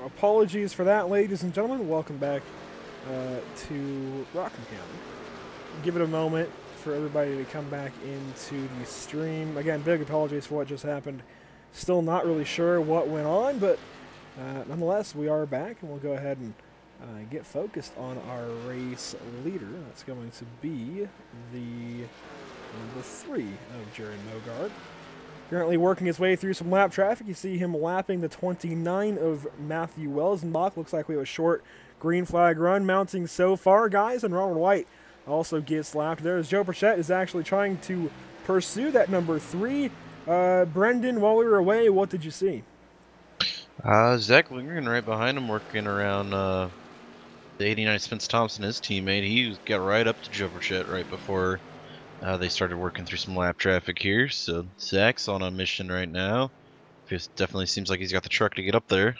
Apologies for that, ladies and gentlemen. Welcome back to Rockingham. Give it a moment for everybody to come back into the stream. Again, big apologies for what just happened. Still not really sure what went on, but nonetheless, we are back, and we'll go ahead and get focused on our race leader. That's going to be the number 3 of Jared Mogard. Currently working his way through some lap traffic. You see him lapping the 29 of Matthew Welsenbach. Looks like we have a short green flag run mounting so far, guys. And Robert White also gets lapped there as Joe Burchett is actually trying to pursue that number 3. Brendan, while we were away, what did you see? Zach Lindgren right behind him working around the 89 Spence Thompson, his teammate. He got right up to Joe Burchett right before they started working through some lap traffic here. So Zach's on a mission right now. It definitely seems like he's got the truck to get up there.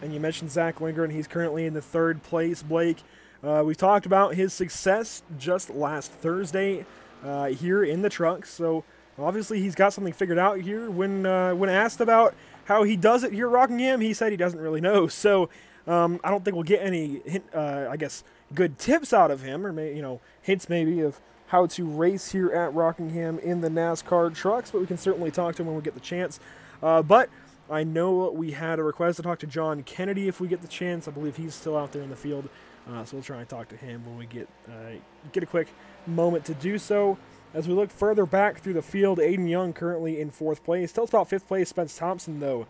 And you mentioned Zach Lindgren. He's currently in the 3rd place, Blake. We talked about his success just last Thursday here in the truck. So obviously he's got something figured out here. When asked about how he does it here at Rockingham, he said he doesn't really know. So I don't think we'll get any, I guess, good tips out of him, or hints maybe of how to race here at Rockingham in the NASCAR trucks. But we can certainly talk to him when we get the chance. But I know we had a request to talk to John Kennedy if we get the chance. I believe he's still out there in the field, so we'll try and talk to him when we get a quick moment to do so. As we look further back through the field, Aiden Young currently in 4th place. Tell us about 5th place Spence Thompson, though,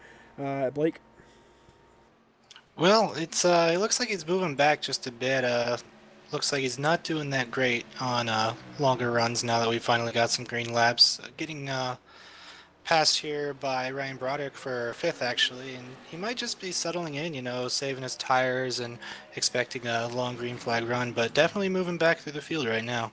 Blake. Well, it looks like he's moving back just a bit. Looks like he's not doing that great on longer runs now that we finally got some green laps. Getting passed here by Ryan Broderick for 5th, actually, and he might just be settling in, saving his tires and expecting a long green flag run, but definitely moving back through the field right now.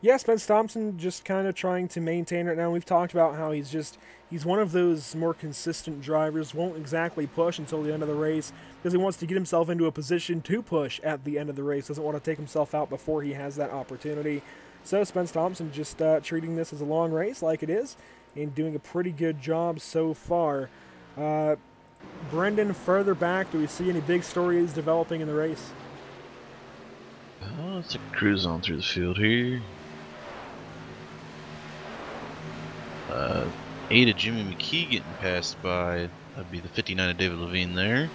Yeah, Spence Thompson just kind of trying to maintain right now. We've talked about how he's one of those more consistent drivers, won't exactly push until the end of the race because he wants to get himself into a position to push at the end of the race. Doesn't want to take himself out before he has that opportunity. So Spence Thompson just treating this as a long race like it is and doing a pretty good job so far. Brendan, further back, do we see any big stories developing in the race? Let's cruise on through the field here. 8 of Jimmy McKee getting passed by, that'd be the 59 of David Levine there.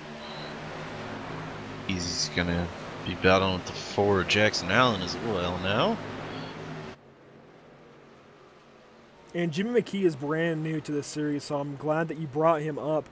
He's gonna be battling with the 4 of Jackson Allen as well now. And Jimmy McKee is brand new to this series, so I'm glad that you brought him up.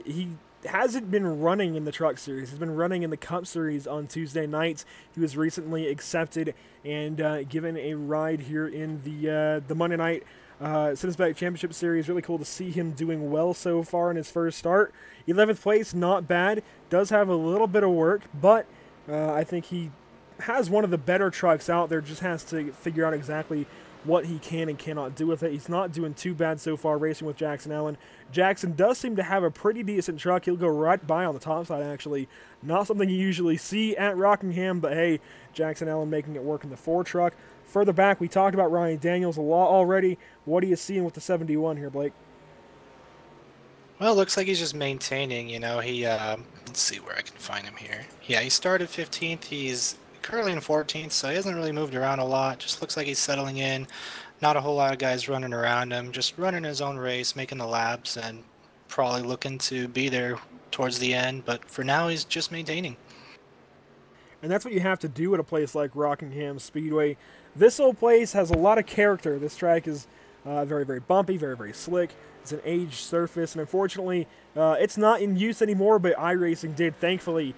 He hasn't been running in the Truck Series. He's been running in the Cup Series on Tuesday nights. He was recently accepted and given a ride here in the Monday night SimSpec Championship Series. Really cool to see him doing well so far in his first start. 11th place, not bad. Does have a little bit of work, but I think he has one of the better trucks out there. Just has to figure out exactly what he can and cannot do with it. He's not doing too bad so far racing with Jackson Allen. Jackson does seem to have a pretty decent truck. He'll go right by on the top side, actually. Not something you usually see at Rockingham, but hey, Jackson Allen making it work in the 4 truck. Further back, we talked about Ryan Daniels a lot already. What are you seeing with the 71 here, Blake? Well, it looks like he's just maintaining, he, let's see where I can find him here. Yeah, he started 15th. He's currently in 14th, so he hasn't really moved around a lot. Just looks like he's settling in. Not a whole lot of guys running around him. Just running his own race, making the laps, and probably looking to be there towards the end. But for now, he's just maintaining. And that's what you have to do at a place like Rockingham Speedway. This old place has a lot of character. This track is very, very bumpy, very, very slick. It's an aged surface, and unfortunately, it's not in use anymore, but iRacing did, thankfully,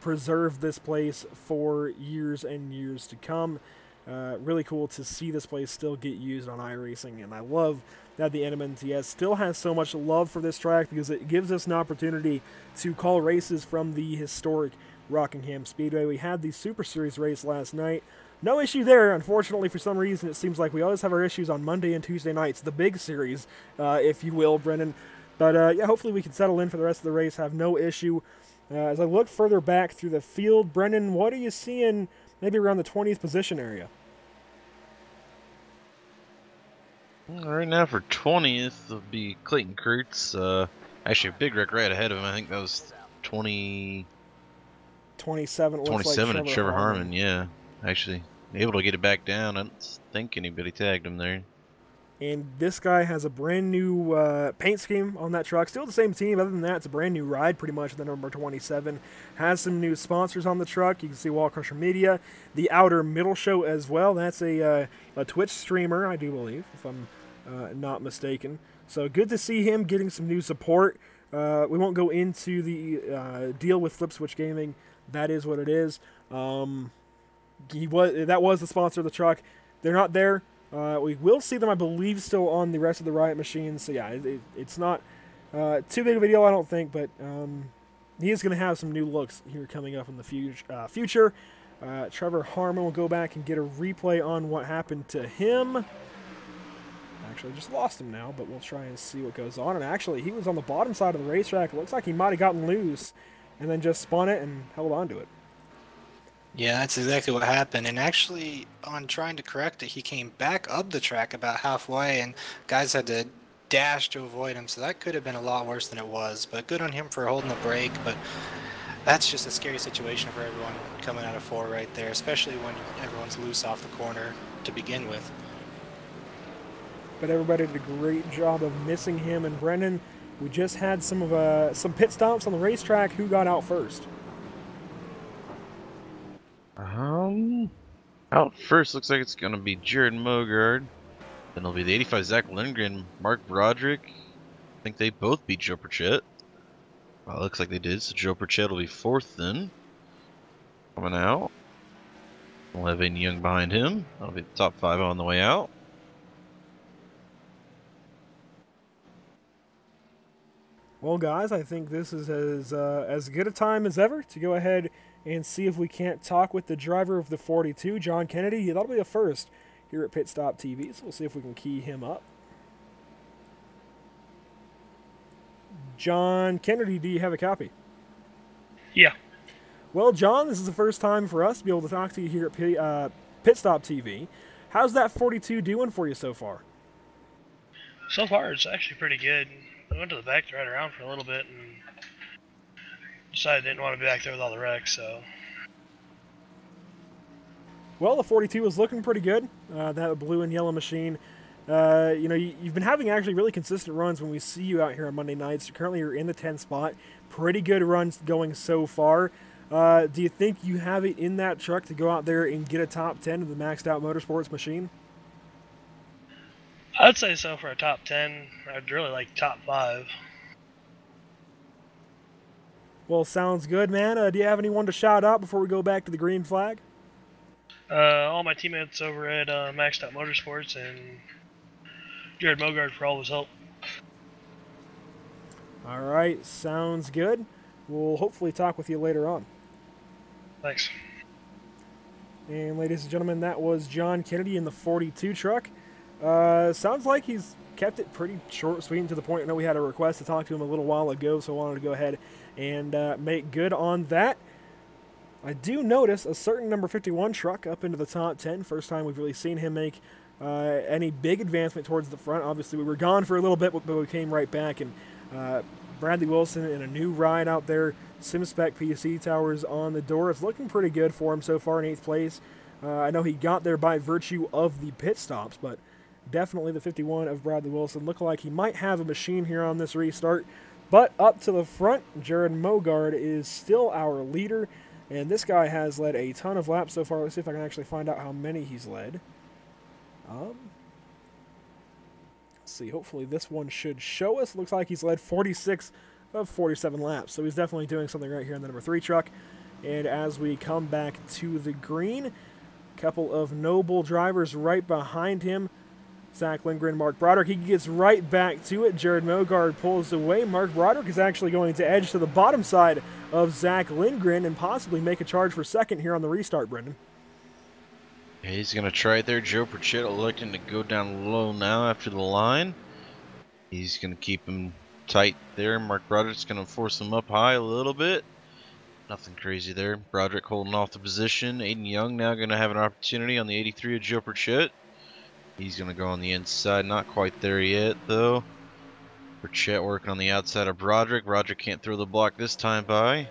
preserve this place for years and years to come. Really cool to see this place still get used on iRacing, and I love that the NMNTS still has so much love for this track because it gives us an opportunity to call races from the historic Rockingham Speedway. We had the Super Series race last night. No issue there. Unfortunately, for some reason, it seems like we always have our issues on Monday and Tuesday nights, the big series, if you will, Brendan. But yeah, hopefully we can settle in for the rest of the race, have no issue. As I look further back through the field, Brendan, what are you seeing maybe around the 20th position area? Right now for 20th will be Clayton Kurtz. Actually, a big wreck right ahead of him. I think that was 27, it looks like 27 at Trevor Trevor Harmon. Harmon. Yeah, actually able to get it back down. I don't think anybody tagged him there. And this guy has a brand new paint scheme on that truck. Still the same team. Other than that, it's a brand new ride pretty much. The number 27 has some new sponsors on the truck. You can see Wall Crusher Media, the Outer Middle Show as well. That's a Twitch streamer, I do believe, if I'm not mistaken. So good to see him getting some new support. We won't go into the deal with Flip Switch Gaming. That is what it is. That was the sponsor of the truck. They're not there. We will see them, I believe, still on the rest of the Riot machines. So yeah, it's not too big of a deal, I don't think, but he is going to have some new looks here coming up in the future. Trevor Harmon will go back and get a replay on what happened to him. Actually, just lost him now, but we'll try and see what goes on. And actually, he was on the bottom side of the racetrack. It looks like he might have gotten loose and then just spun it and held on to it. Yeah, that's exactly what happened. And actually, on trying to correct it, he came back up the track about halfway, and guys had to dash to avoid him. So that could have been a lot worse than it was. But good on him for holding the brake. But that's just a scary situation for everyone coming out of 4 right there, especially when everyone's loose off the corner to begin with. But everybody did a great job of missing him. And Brendan, we just had some pit stops on the racetrack. Who got out first? Out first looks like it's gonna be Jared Mogard. Then it'll be the 85 Zach Lindgren, Mark Broderick. I think they both beat Joe Pritchett. Well, it looks like they did. So Joe Pritchett will be 4th then. Coming out. We'll have Aiden Young behind him. That'll be the top 5 on the way out. Well, guys, I think this is as good a time as ever to go ahead and see if we can't talk with the driver of the 42, John Kennedy. That'll be the first here at Pit Stop TV, so we'll see if we can key him up. John Kennedy, do you have a copy? Yeah. Well, John, this is the first time for us to be able to talk to you here at Pit Stop TV. How's that 42 doing for you so far? So far, it's actually pretty good. I went to the back to ride around for a little bit and decided I didn't want to be back there with all the wrecks, so. Well, the 42 was looking pretty good. That blue and yellow machine. You've been having actually really consistent runs when we see you out here on Monday nights. Currently, you're in the 10th spot. Pretty good runs going so far. Do you think you have it in that truck to go out there and get a top 10 of the Maxed Out Motorsports machine? I'd say so for a top 10. I'd really like top 5. Well, sounds good, man. Do you have anyone to shout out before we go back to the green flag? All my teammates over at Maxed Out Motorsports and Jared Mogard for all his help. All right, sounds good. We'll hopefully talk with you later on. Thanks. And ladies and gentlemen, that was John Kennedy in the 42 truck. Sounds like he's kept it pretty short, sweet, and to the point. I know we had a request to talk to him a little while ago, so I wanted to go ahead and make good on that. I do notice a certain number 51 truck up into the top 10. First time we've really seen him make any big advancement towards the front. Obviously, we were gone for a little bit, but we came right back. And Bradley Wilson in a new ride out there. SimSpec PC towers on the door. It's looking pretty good for him so far in 8th place. I know he got there by virtue of the pit stops, but definitely the 51 of Bradley Wilson. Look like he might have a machine here on this restart. But up to the front, Jared Mogard is still our leader. And this guy has led a ton of laps so far. Let's see if I can actually find out how many he's led. Let's see, hopefully this one should show us. Looks like he's led 46 of 47 laps. So he's definitely doing something right here in the number 3 truck. And as we come back to the green, a couple of noble drivers right behind him. Zach Lindgren, Mark Broderick. He gets right back to it. Jared Mogard pulls away. Mark Broderick is actually going to edge to the bottom side of Zach Lindgren and possibly make a charge for second here on the restart, Brendan. Yeah, he's going to try it there. Joe Pritchett electing to go down low now after the line. He's going to keep him tight there. Mark Broderick's going to force him up high a little bit. Nothing crazy there. Broderick holding off the position. Aiden Young now going to have an opportunity on the 83 of Joe Pritchett. He's going to go on the inside. Not quite there yet, though. Chet working on the outside of Broderick. Broderick can't throw the block this time by.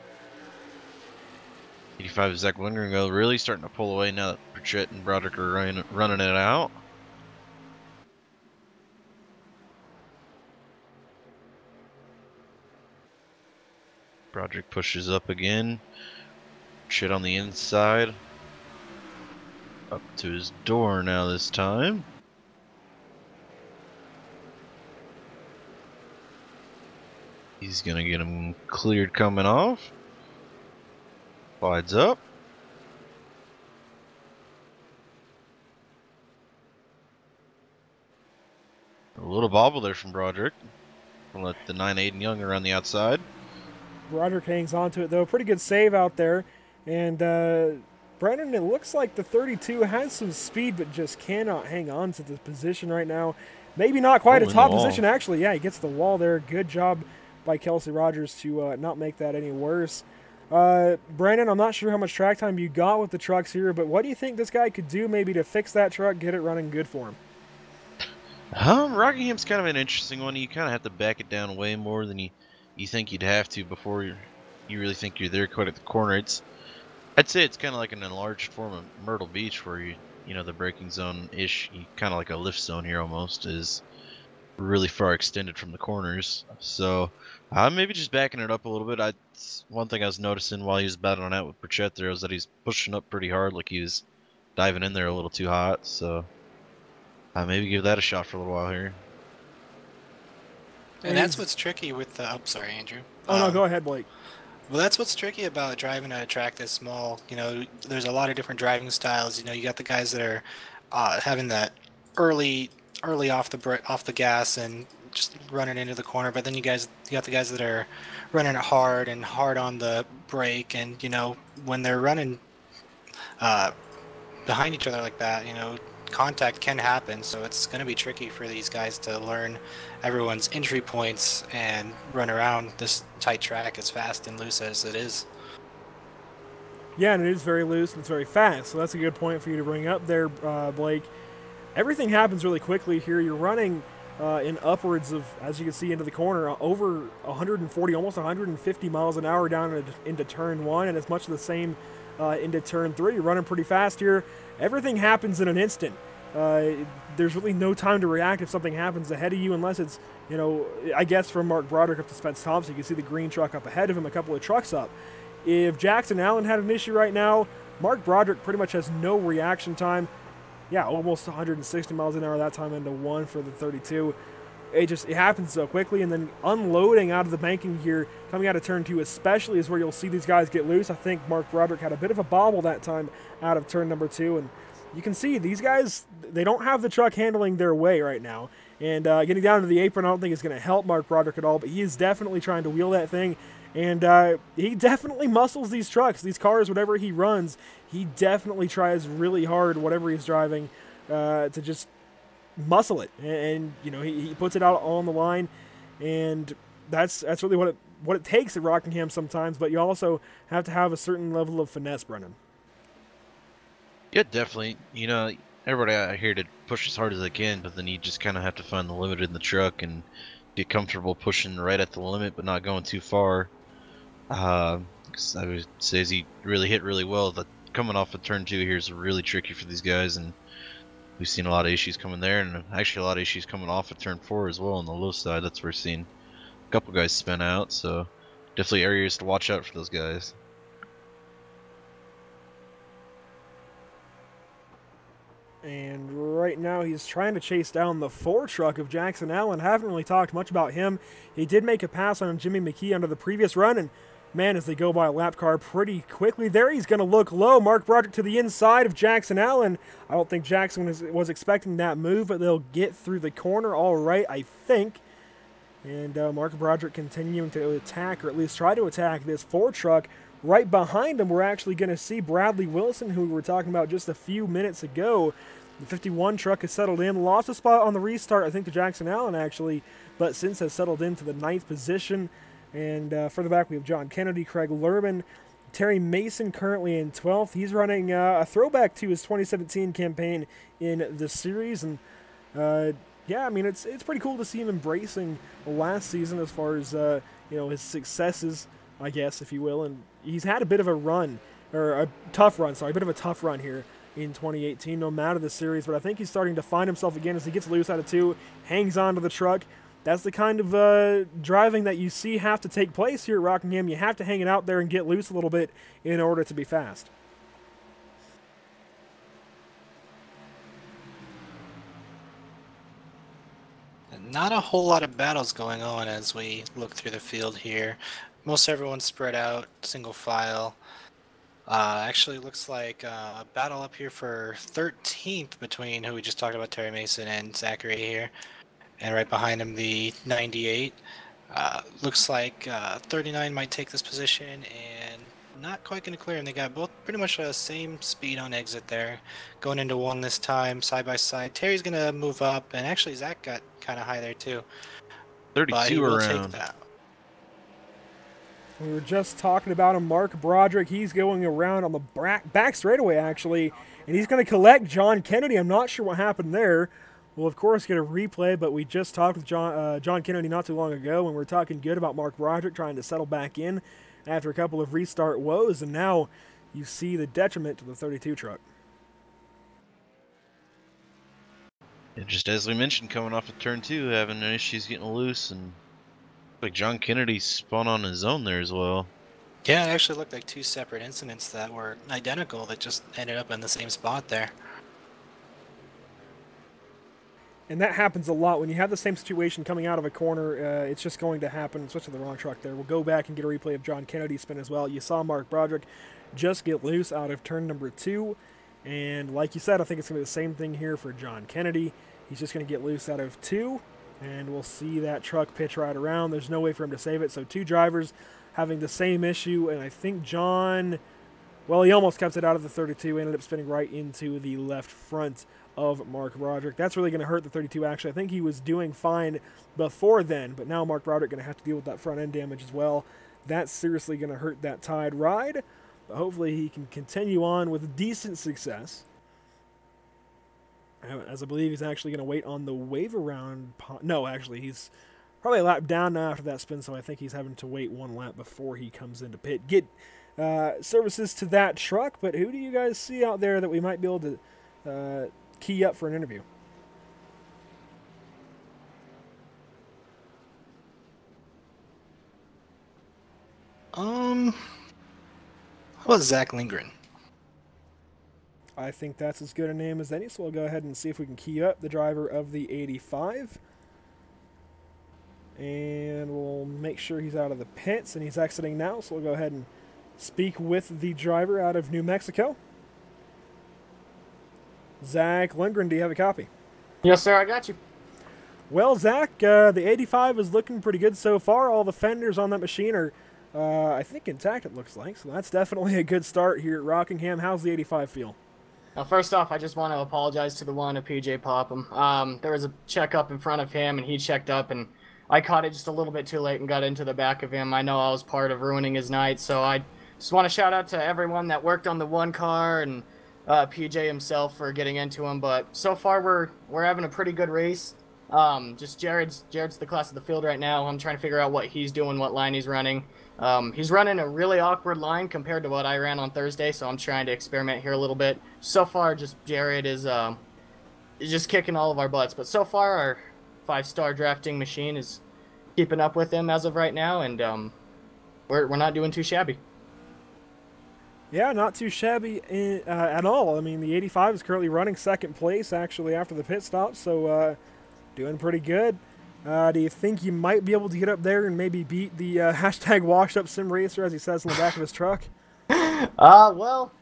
85 is Zach Wingergo really starting to pull away now that Pritchett and Broderick are running it out. Broderick pushes up again. Pritchett on the inside. Up to his door now this time. He's going to get him cleared coming off. Slides up. A little bobble there from Broderick. Gonna let the 9 Aiden Young around the outside. Broderick hangs on to it, though. Pretty good save out there. And Brennan, it looks like the 32 has some speed, but just cannot hang on to the position right now. Maybe not quite a top position, actually. Yeah, he gets the wall there. Good job by Kelsey Rogers to not make that any worse. Brandon, I'm not sure how much track time you got with the trucks here, but what do you think this guy could do maybe to fix that truck, get it running good for him? Rockingham's kind of an interesting one. You kind of have to back it down way more than you think you'd have to before you really think you're there quite at the corner. I'd say it's kind of like an enlarged form of Myrtle Beach, where you know the braking zone-ish, kind of like a lift zone here almost, is really far extended from the corners. So maybe just backing it up a little bit. One thing I was noticing while he was battling out with Pritchett there was that he's pushing up pretty hard, like he was diving in there a little too hot. So maybe give that a shot for a little while here. And that's what's tricky with the... Oh, sorry, Andrew. Oh, no, go ahead, Blake. Well, that's what's tricky about driving a track this small. You know, there's a lot of different driving styles. You know, you got the guys that are having that early off the gas and just running into the corner, but then you got the guys that are running it hard and hard on the brake, and you know, when they're running behind each other like that, you know, contact can happen. So it's going to be tricky for these guys to learn everyone's entry points and run around this tight track as fast and loose as it is. Yeah, and it is very loose and it's very fast, so that's a good point for you to bring up there, Blake. Everything happens really quickly here. You're running in upwards of, as you can see, into the corner, over 140, almost 150 miles an hour down into turn 1, and as much of the same into turn 3. You're running pretty fast here. Everything happens in an instant. There's really no time to react if something happens ahead of you, unless it's, you know, I guess from Mark Broderick up to Spence Thompson, you can see the green truck up ahead of him, a couple of trucks up. If Jackson Allen had an issue right now, Mark Broderick pretty much has no reaction time. Yeah, almost 160 miles an hour that time into 1 for the 32. It happens so quickly, and then unloading out of the banking here, coming out of turn 2 especially, is where you'll see these guys get loose. I think Mark Broderick had a bit of a bobble that time out of turn number 2, and you can see these guys, they don't have the truck handling their way right now. And getting down to the apron I don't think is going to help Mark Broderick at all, but he is definitely trying to wheel that thing. And he definitely muscles these trucks, these cars, whatever he runs. He definitely tries really hard, whatever he's driving, to just muscle it. And you know, he puts it out on the line, and that's really what it takes at Rockingham sometimes. But you also have to have a certain level of finesse, Brennan. Yeah, definitely. You know, everybody out here to push as hard as they can, but then you just kind of have to find the limit in the truck and get comfortable pushing right at the limit, but not going too far. 'Cause I would say he really hit really well. The coming off of turn 2 here is really tricky for these guys, and we've seen a lot of issues coming there, and actually a lot of issues coming off of turn 4 as well on the low side. That's where we're seeing a couple guys spin out, so definitely areas to watch out for those guys. And right now he's trying to chase down the 4 truck of Jackson Allen. Haven't really talked much about him. He did make a pass on Jimmy McKee under the previous run, and man, as they go by a lap car pretty quickly there, he's going to look low. Mark Broderick to the inside of Jackson Allen. I don't think Jackson was expecting that move, but they'll get through the corner all right, I think. And Mark Broderick continuing to attack, or at least try to attack, this 4 truck. Right behind him, we're actually going to see Bradley Wilson, who we were talking about just a few minutes ago. The 51 truck has settled in, lost a spot on the restart, I think, to Jackson Allen, actually, but since has settled into the 9th position. And further back, we have John Kennedy, Craig Lerman, Terry Mason currently in 12th. He's running a throwback to his 2017 campaign in the series, and yeah, I mean it's pretty cool to see him embracing last season as far as his successes, I guess, if you will. And he's had a bit of a run, or a tough run, sorry, a bit of a tough run here in 2018, no matter the series. But I think he's starting to find himself again as he gets loose out of 2, hangs on to the truck. That's the kind of driving that you see have to take place here at Rockingham. You have to hang it out there and get loose a little bit in order to be fast. Not a whole lot of battles going on as we look through the field here. Most everyone's spread out, single file. Actually looks like a battle up here for 13th between who we just talked about, Terry Mason and Zachary here. And right behind him, the 98. Looks like 39 might take this position, and not quite going to clear him. They got both pretty much the same speed on exit there. Going into 1 this time, side by side. Terry's going to move up, and actually Zach got kind of high there too. 32 around. Take that. We were just talking about him, Mark Broderick. He's going around on the back straightaway, actually, and he's going to collect John Kennedy. I'm not sure what happened there. We'll, of course, get a replay, but we just talked with John Kennedy not too long ago, and we were talking good about Mark Broderick trying to settle back in after a couple of restart woes, and now you see the detriment to the 32 truck. And just as we mentioned, coming off of turn 2, having issues getting loose, and like John Kennedy spun on his own there as well. Yeah, it actually looked like 2 separate incidents that were identical that just ended up in the same spot there. And that happens a lot. When you have the same situation coming out of a corner, it's just going to happen, especially the wrong truck there. We'll go back and get a replay of John Kennedy's spin as well. You saw Mark Broderick just get loose out of turn number 2. And like you said, I think it's going to be the same thing here for John Kennedy. He's just going to get loose out of 2. And we'll see that truck pitch right around. There's no way for him to save it. So 2 drivers having the same issue. And I think John, well, he almost kept it out of the 32. Ended up spinning right into the left front of Mark Broderick. That's really going to hurt the 32, actually. I think he was doing fine before then, but now Mark Broderick going to have to deal with that front end damage as well. That's seriously going to hurt that Tide ride, but hopefully he can continue on with decent success, as I believe he's actually going to wait on the wave around. No, actually, he's probably a lap down now after that spin, so I think he's having to wait 1 lap before he comes into pit. Get services to that truck, but who do you guys see out there that we might be able to key up for an interview? How about Zach Lindgren? I think that's as good a name as any, so we'll go ahead and see if we can key up the driver of the 85. And we'll make sure he's out of the pits, and he's exiting now, so we'll go ahead and speak with the driver out of New Mexico. Zach Lindgren, do you have a copy? Yes, sir, I got you. Well, Zach, the 85 is looking pretty good so far. All the fenders on that machine are, I think, intact, it looks like. So that's definitely a good start here at Rockingham. How's the 85 feel? Now, first off, I just want to apologize to the one of PJ Popham. There was a checkup in front of him, and he checked up, and I caught it just a little bit too late and got into the back of him. I know I was part of ruining his night, so I just want to shout out to everyone that worked on the one car and PJ himself for getting into him. But so far, we're having a pretty good race. Just Jared's the class of the field right now. I'm trying to figure out what he's doing, what line he's running. He's running a really awkward line compared to what I ran on Thursday, so I'm trying to experiment here a little bit. So far, just Jared is just kicking all of our butts. But so far, our 5-star drafting machine is keeping up with him as of right now, and we're not doing too shabby. Yeah, not too shabby at all. I mean, the 85 is currently running second place, actually, after the pit stop, so doing pretty good. Do you think you might be able to get up there and maybe beat the hashtag washed up sim racer, as he says in the back of his truck? Well,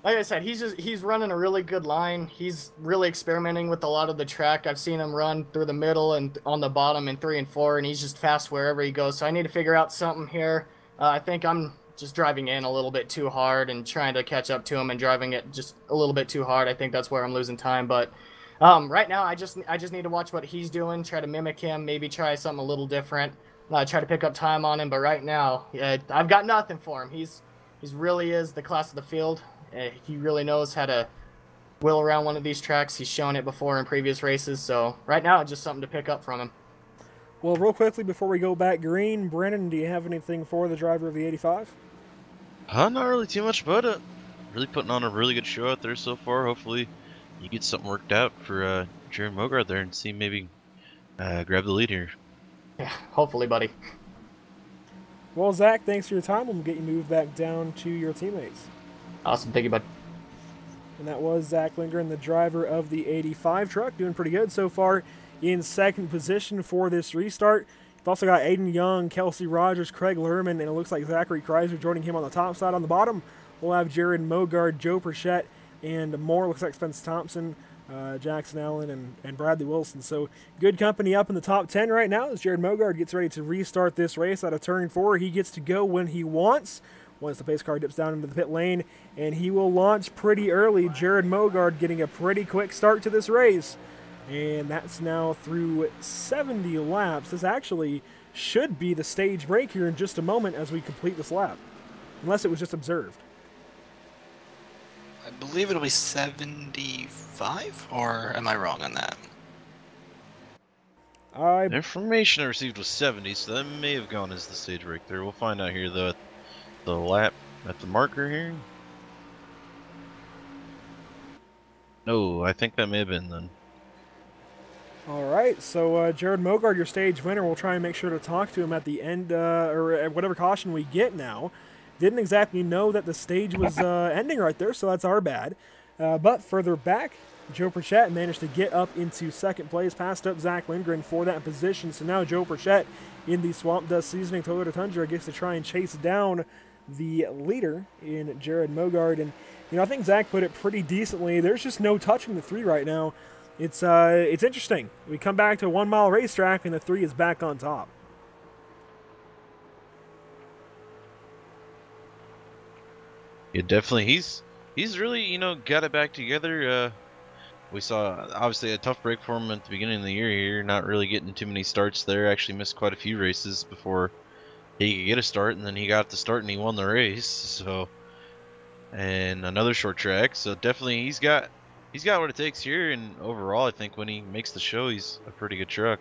like I said, he's running a really good line. He's really experimenting with a lot of the track. I've seen him run through the middle and on the bottom in 3 and 4, and he's just fast wherever he goes. So I need to figure out something here. I think I'm just driving in a little bit too hard and trying to catch up to him and driving it just a little bit too hard. I think that's where I'm losing time. But right now, I just need to watch what he's doing, try to mimic him, maybe try something a little different, try to pick up time on him. But right now, I've got nothing for him. He's He really is the class of the field. He really knows how to wheel around one of these tracks. He's shown it before in previous races, so right now it's just something to pick up from him. Well, real quickly before we go back green, Brennan, do you have anything for the driver of the 85? Not really too much about it. Really putting on a really good show out there so far. Hopefully you get something worked out for Jared Mogard there and see maybe grab the lead here. Yeah, hopefully, buddy. Well, Zach, thanks for your time. We'll get you moved back down to your teammates. Awesome. Thank you, bud. And that was Zach Lindgren, the driver of the 85 truck, doing pretty good so far in second position for this restart. You've also got Aiden Young, Kelsey Rogers, Craig Lerman, and it looks like Zachary Kreiser joining him on the top side. On the bottom, we'll have Jared Mogard, Joe Perchette, and more. Looks like Spence Thompson, Jackson Allen, and Bradley Wilson. So good company up in the top 10 right now as Jared Mogard gets ready to restart this race out of turn 4. He gets to go when he wants. Once the pace car dips down into the pit lane, and he will launch pretty early. Jared Mogard getting a pretty quick start to this race. And that's now through 70 laps. This actually should be the stage break here in just a moment as we complete this lap. Unless it was just observed. I believe it'll be 75, or am I wrong on that? The information I received was 70, so that may have gone as the stage break there. We'll find out here though at the lap, at the marker here. No, I think that may have been then. All right, so Jared Mogard, your stage winner. We'll try and make sure to talk to him at the end, or at whatever caution we get now. Didn't exactly know that the stage was ending right there, so that's our bad. But further back, Joe Perchette managed to get up into second place, passed up Zach Lindgren for that position. So now Joe Perchette in the Swamp Dust Seasoning Toyota Tundra gets to try and chase down the leader in Jared Mogard. And, you know, I think Zach put it pretty decently. There's just no touching the 3 right now. It's interesting. We come back to a 1 mile racetrack and the 3 is back on top. Yeah, definitely. He's really, you know, got it back together. We saw obviously a tough break for him at the beginning of the year here, not really getting too many starts there. Actually missed quite a few races before he could get a start, and then he got the start and he won the race. So, and another short track. So definitely he's got what it takes here, and overall I think when he makes the show, he's a pretty good truck.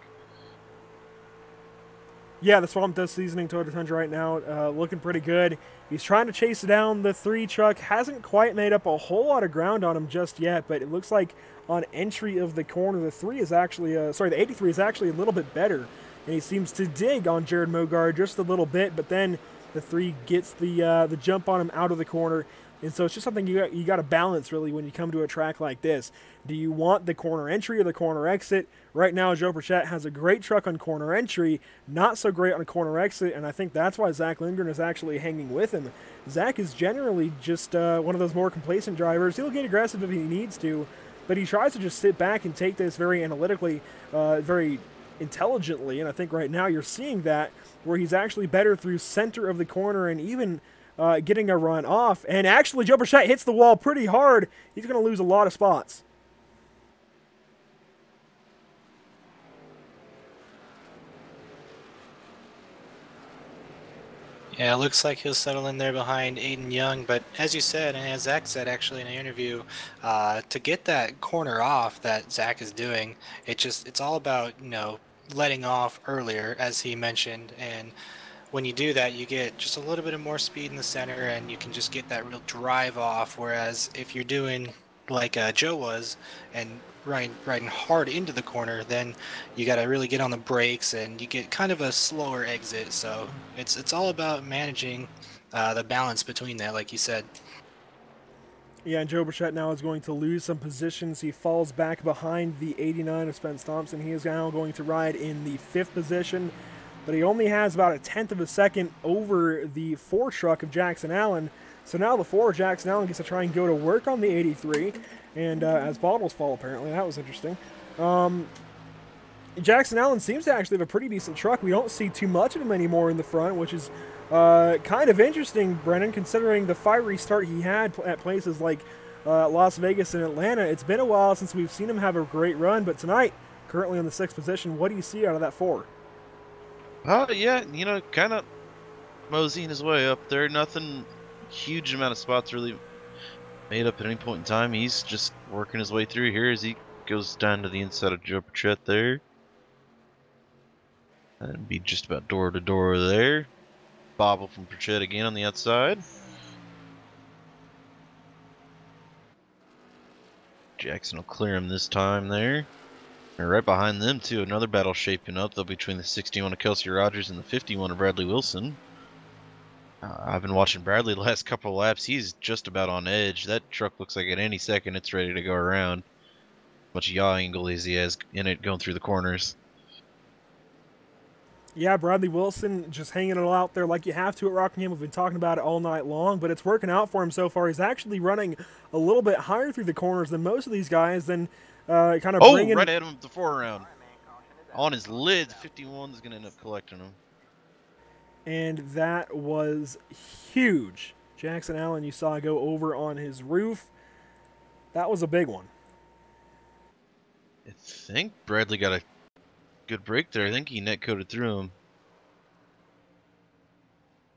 Yeah, the Swamp Dust Seasoning Toyota Tundra right now looking pretty good. He's trying to chase down the 3 truck. Hasn't quite made up a whole lot of ground on him just yet, but it looks like on entry of the corner, the 3 is actually, the 83 is actually a little bit better. And he seems to dig on Jared Mogard just a little bit, but then the 3 gets the jump on him out of the corner. And so it's just something you got to balance, really, when you come to a track like this. Do you want the corner entry or the corner exit? Right now, Joe Perchette has a great truck on corner entry, not so great on a corner exit, and I think that's why Zach Lindgren is actually hanging with him. Zach is generally just one of those more complacent drivers. He'll get aggressive if he needs to, but he tries to just sit back and take this very analytically, very intelligently, and I think right now you're seeing that, where he's actually better through center of the corner and even getting a run off. And actually, Joe Perchette hits the wall pretty hard. He's going to lose a lot of spots. Yeah, it looks like he'll settle in there behind Aiden Young, but as you said, and as Zach said actually in an interview, to get that corner off that Zach is doing, it's all about, you know, letting off earlier, as he mentioned, and when you do that, you get just a little bit of more speed in the center, and you can just get that real drive off, whereas if you're doing like Joe was, and riding hard into the corner, then you got to really get on the brakes, and you get kind of a slower exit. So it's all about managing the balance between that, like you said. Yeah, and Joe Perchette now is going to lose some positions. He falls back behind the 89 of Spence Thompson. He is now going to ride in the 5th position, but he only has about a 1/10 of a second over the 4 truck of Jackson Allen. So now the 4 Jackson Allen gets to try and go to work on the 83, and as bottles fall, apparently. That was interesting. Jackson Allen seems to actually have a pretty decent truck. We don't see too much of him anymore in the front, which is kind of interesting, Brennan, considering the fiery start he had at places like Las Vegas and Atlanta. It's been a while since we've seen him have a great run, but tonight, currently in the 6th position, what do you see out of that 4? Yeah, you know, kind of moseying his way up there. Nothing huge amount of spots really made up at any point in time. He's just working his way through here as he goes down to the inside of Joe Pritchett there. And be just about door to door there. Bobble from Pritchett again on the outside. Jackson will clear him this time there. And right behind them, too, another battle shaping up. They'll be between the 61 of Kelsey Rogers and the 51 of Bradley Wilson. I've been watching Bradley the last couple of laps. He's just about on edge. That truck looks like at any second it's ready to go around. Much yaw angle as he has in it going through the corners. Yeah, Bradley Wilson just hanging it all out there like you have to at Rockingham. We've been talking about it all night long, but it's working out for him so far. He's actually running a little bit higher through the corners than most of these guys. Then kind of bringing... right at him the 4 round. On his lid, 51 is going to end up collecting him. And that was huge. Jackson Allen, you saw go over on his roof. That was a big one. I think Bradley got a good break there. I think he net coated through him.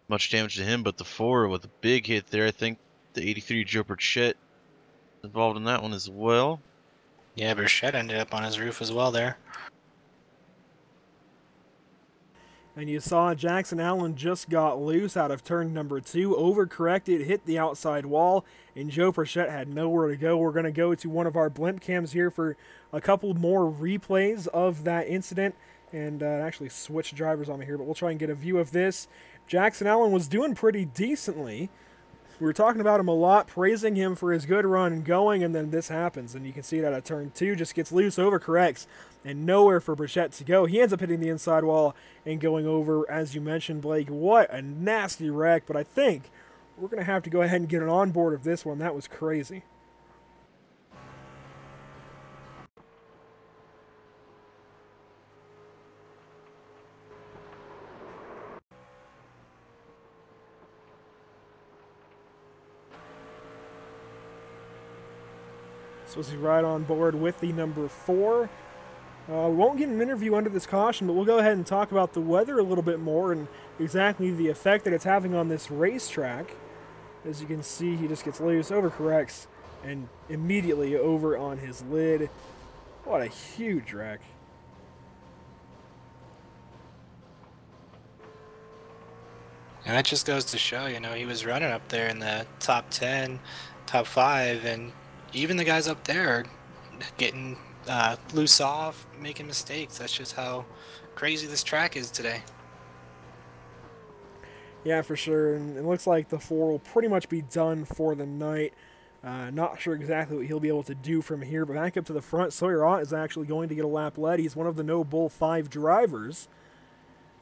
Much damage to him, but the 4 with a big hit there. I think the 83 Joe Burchett involved in that one as well. Yeah, Burchett ended up on his roof as well there. And you saw Jackson Allen just got loose out of turn number 2, overcorrected, hit the outside wall, and Joe Burchett had nowhere to go. We're going to go to one of our blimp cams here for a couple more replays of that incident, and actually switch drivers on me here, but we'll try and get a view of this. Jackson Allen was doing pretty decently. We were talking about him a lot, praising him for his good run and going, and then this happens, and you can see it out of turn 2, just gets loose, overcorrects, and nowhere for Burchett to go. He ends up hitting the inside wall and going over, as you mentioned, Blake. What a nasty wreck, but I think we're going to have to go ahead and get an onboard of this one. That was crazy. So he's right on board with the number 4. We won't get an interview under this caution, but we'll go ahead and talk about the weather a little bit more and exactly the effect that it's having on this racetrack. As you can see, he just gets loose, overcorrects, and immediately over on his lid. What a huge wreck. And that just goes to show, you know, he was running up there in the top 10, top 5, and even the guys up there are getting loose off, making mistakes. That's just how crazy this track is today. Yeah, for sure. And it looks like the 4 will pretty much be done for the night. Not sure exactly what he'll be able to do from here, but back up to the front, Sawyer Ott is actually going to get a lap led. He's one of the No Bull 5 drivers.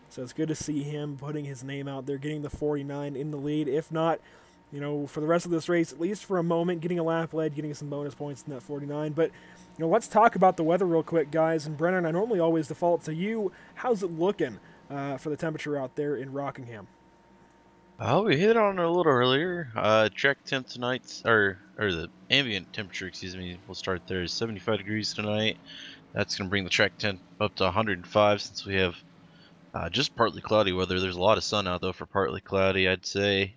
So it's good to see him putting his name out there, getting the 49 in the lead. If not, you know, for the rest of this race, at least for a moment, getting a lap led, getting some bonus points in that 49. But, you know, let's talk about the weather real quick, guys. And Brennan, I normally always default to you. How's it looking for the temperature out there in Rockingham? Oh, we hit on it a little earlier. Track temp tonight, or the ambient temperature, excuse me, we'll start there, is 75 degrees tonight. That's going to bring the track temp up to 105 since we have just partly cloudy weather. There's a lot of sun out, though, for partly cloudy, I'd say.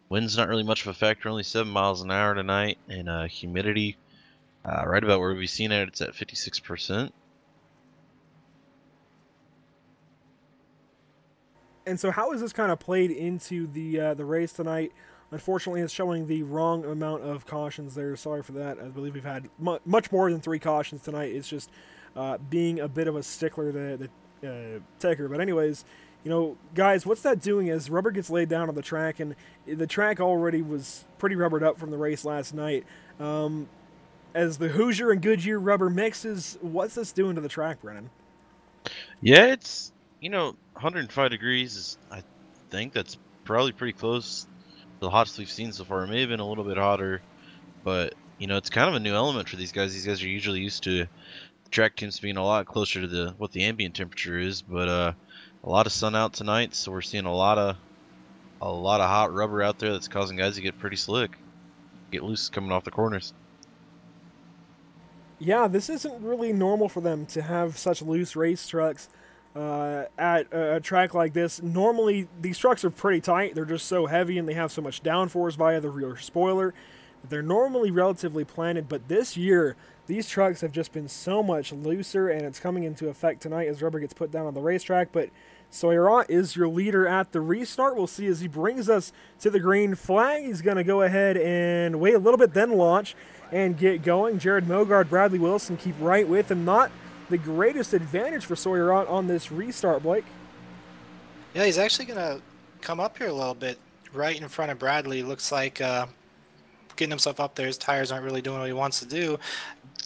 Wind's not really much of a factor, only 7 miles an hour tonight, and humidity right about where we've seen it, it's at 56%. And so how has this kind of played into the race tonight? Unfortunately, it's showing the wrong amount of cautions there. Sorry for that. I believe we've had much more than 3 cautions tonight. It's just being a bit of a stickler, the taker. But anyways, you know, guys, what's that doing as rubber gets laid down on the track, and the track already was pretty rubbered up from the race last night. As the Hoosier and Goodyear rubber mixes, what's this doing to the track, Brennan? Yeah, it's, you know, 105 degrees is, I think that's probably pretty close to the hottest we've seen so far. It may have been a little bit hotter, but, you know, it's kind of a new element for these guys. These guys are usually used to the track temps being a lot closer to what the ambient temperature is, but a lot of sun out tonight, so we're seeing a lot of hot rubber out there that's causing guys to get pretty slick, get loose coming off the corners. Yeah, this isn't really normal for them to have such loose race trucks. at a track like this. Normally, these trucks are pretty tight. They're just so heavy and they have so much downforce via the rear spoiler. They're normally relatively planted, but this year, these trucks have just been so much looser, and it's coming into effect tonight as rubber gets put down on the racetrack. But Sawyer is your leader at the restart. We'll see as he brings us to the green flag. He's going to go ahead and wait a little bit, then launch and get going. Jared Mogard, Bradley Wilson keep right with him. Not the greatest advantage for Sawyer on this restart, Blake. Yeah, he's actually going to come up here a little bit right in front of Bradley. Looks like getting himself up there. His tires aren't really doing what he wants to do.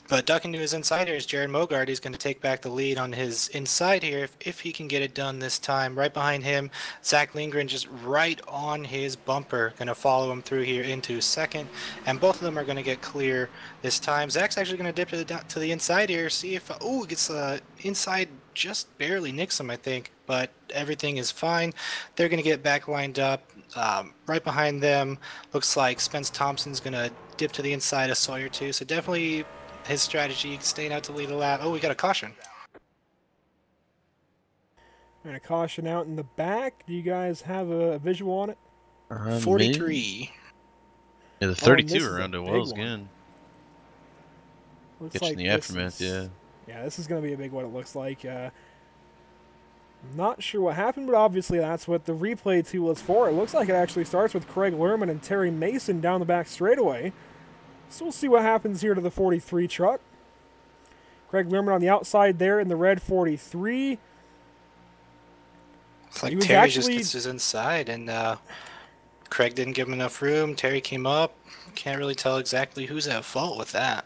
But ducking to his inside here is Jared Mogard. He's going to take back the lead on his inside here if he can get it done this time. Right behind him, Zach Lindgren just right on his bumper. Going to follow him through here into second. And both of them are going to get clear this time. Zach's actually going to dip to the inside here. See if, it gets inside, just barely nicks him, I think. But everything is fine. They're going to get back lined up. Right behind them, looks like Spence Thompson's going to dip to the inside of Sawyer too. So definitely his strategy, staying out to lead a lap. Oh, we got a caution. And a caution out in the back. Do you guys have a visual on it? 43. Yeah, the 32 around it was good. Looks Catching like the aftermath, yeah. Yeah, this is going to be a big one, it looks like. Not sure what happened, but obviously that's what the replay tool is for. It looks like it actually starts with Craig Lerman and Terry Mason down the back straightaway. So we'll see what happens here to the 43 truck. Craig Lerman on the outside there in the red 43. It's like Terry just gets his inside, and Craig didn't give him enough room. Terry came up. Can't really tell exactly who's at fault with that.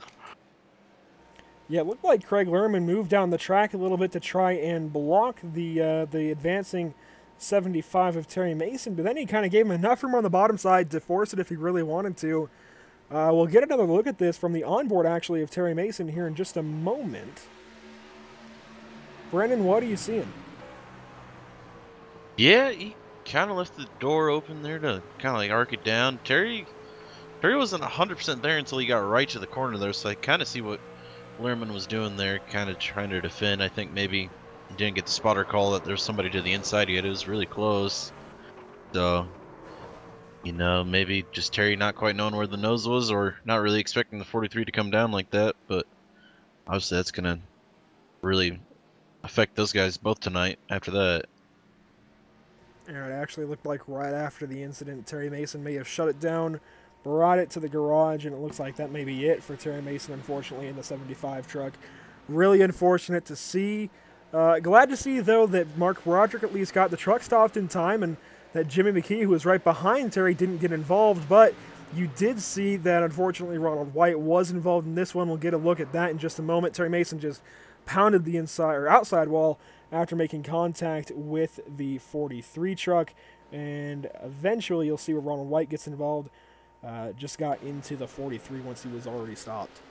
Yeah, it looked like Craig Lerman moved down the track a little bit to try and block the advancing 75 of Terry Mason, but then he kind of gave him enough room on the bottom side to force it if he really wanted to. We'll get another look at this from the onboard, actually, of Terry Mason here in just a moment. Brendan, what are you seeing? Yeah, he kind of left the door open there to kind of like arc it down. Terry wasn't 100% there until he got right to the corner there, so I kind of see what Lerman was doing there, kind of trying to defend. I think maybe he didn't get the spotter call that there's somebody to the inside yet. It was really close. So, you know, maybe just Terry not quite knowing where the nose was, or not really expecting the 43 to come down like that. But obviously that's going to really affect those guys both tonight after that. And it actually looked like right after the incident, Terry Mason may have shut it down, brought it to the garage, and it looks like that may be it for Terry Mason, unfortunately, in the 75 truck. Really unfortunate to see. Glad to see, though, that Mark Broderick at least got the truck stopped in time, and that Jimmy McKee, who was right behind Terry, didn't get involved. But you did see that, unfortunately, Ronald White was involved in this one. We'll get a look at that in just a moment. Terry Mason just pounded the inside or outside wall after making contact with the 43 truck, and eventually you'll see where Ronald White gets involved. Just got into the 43 once he was already stopped.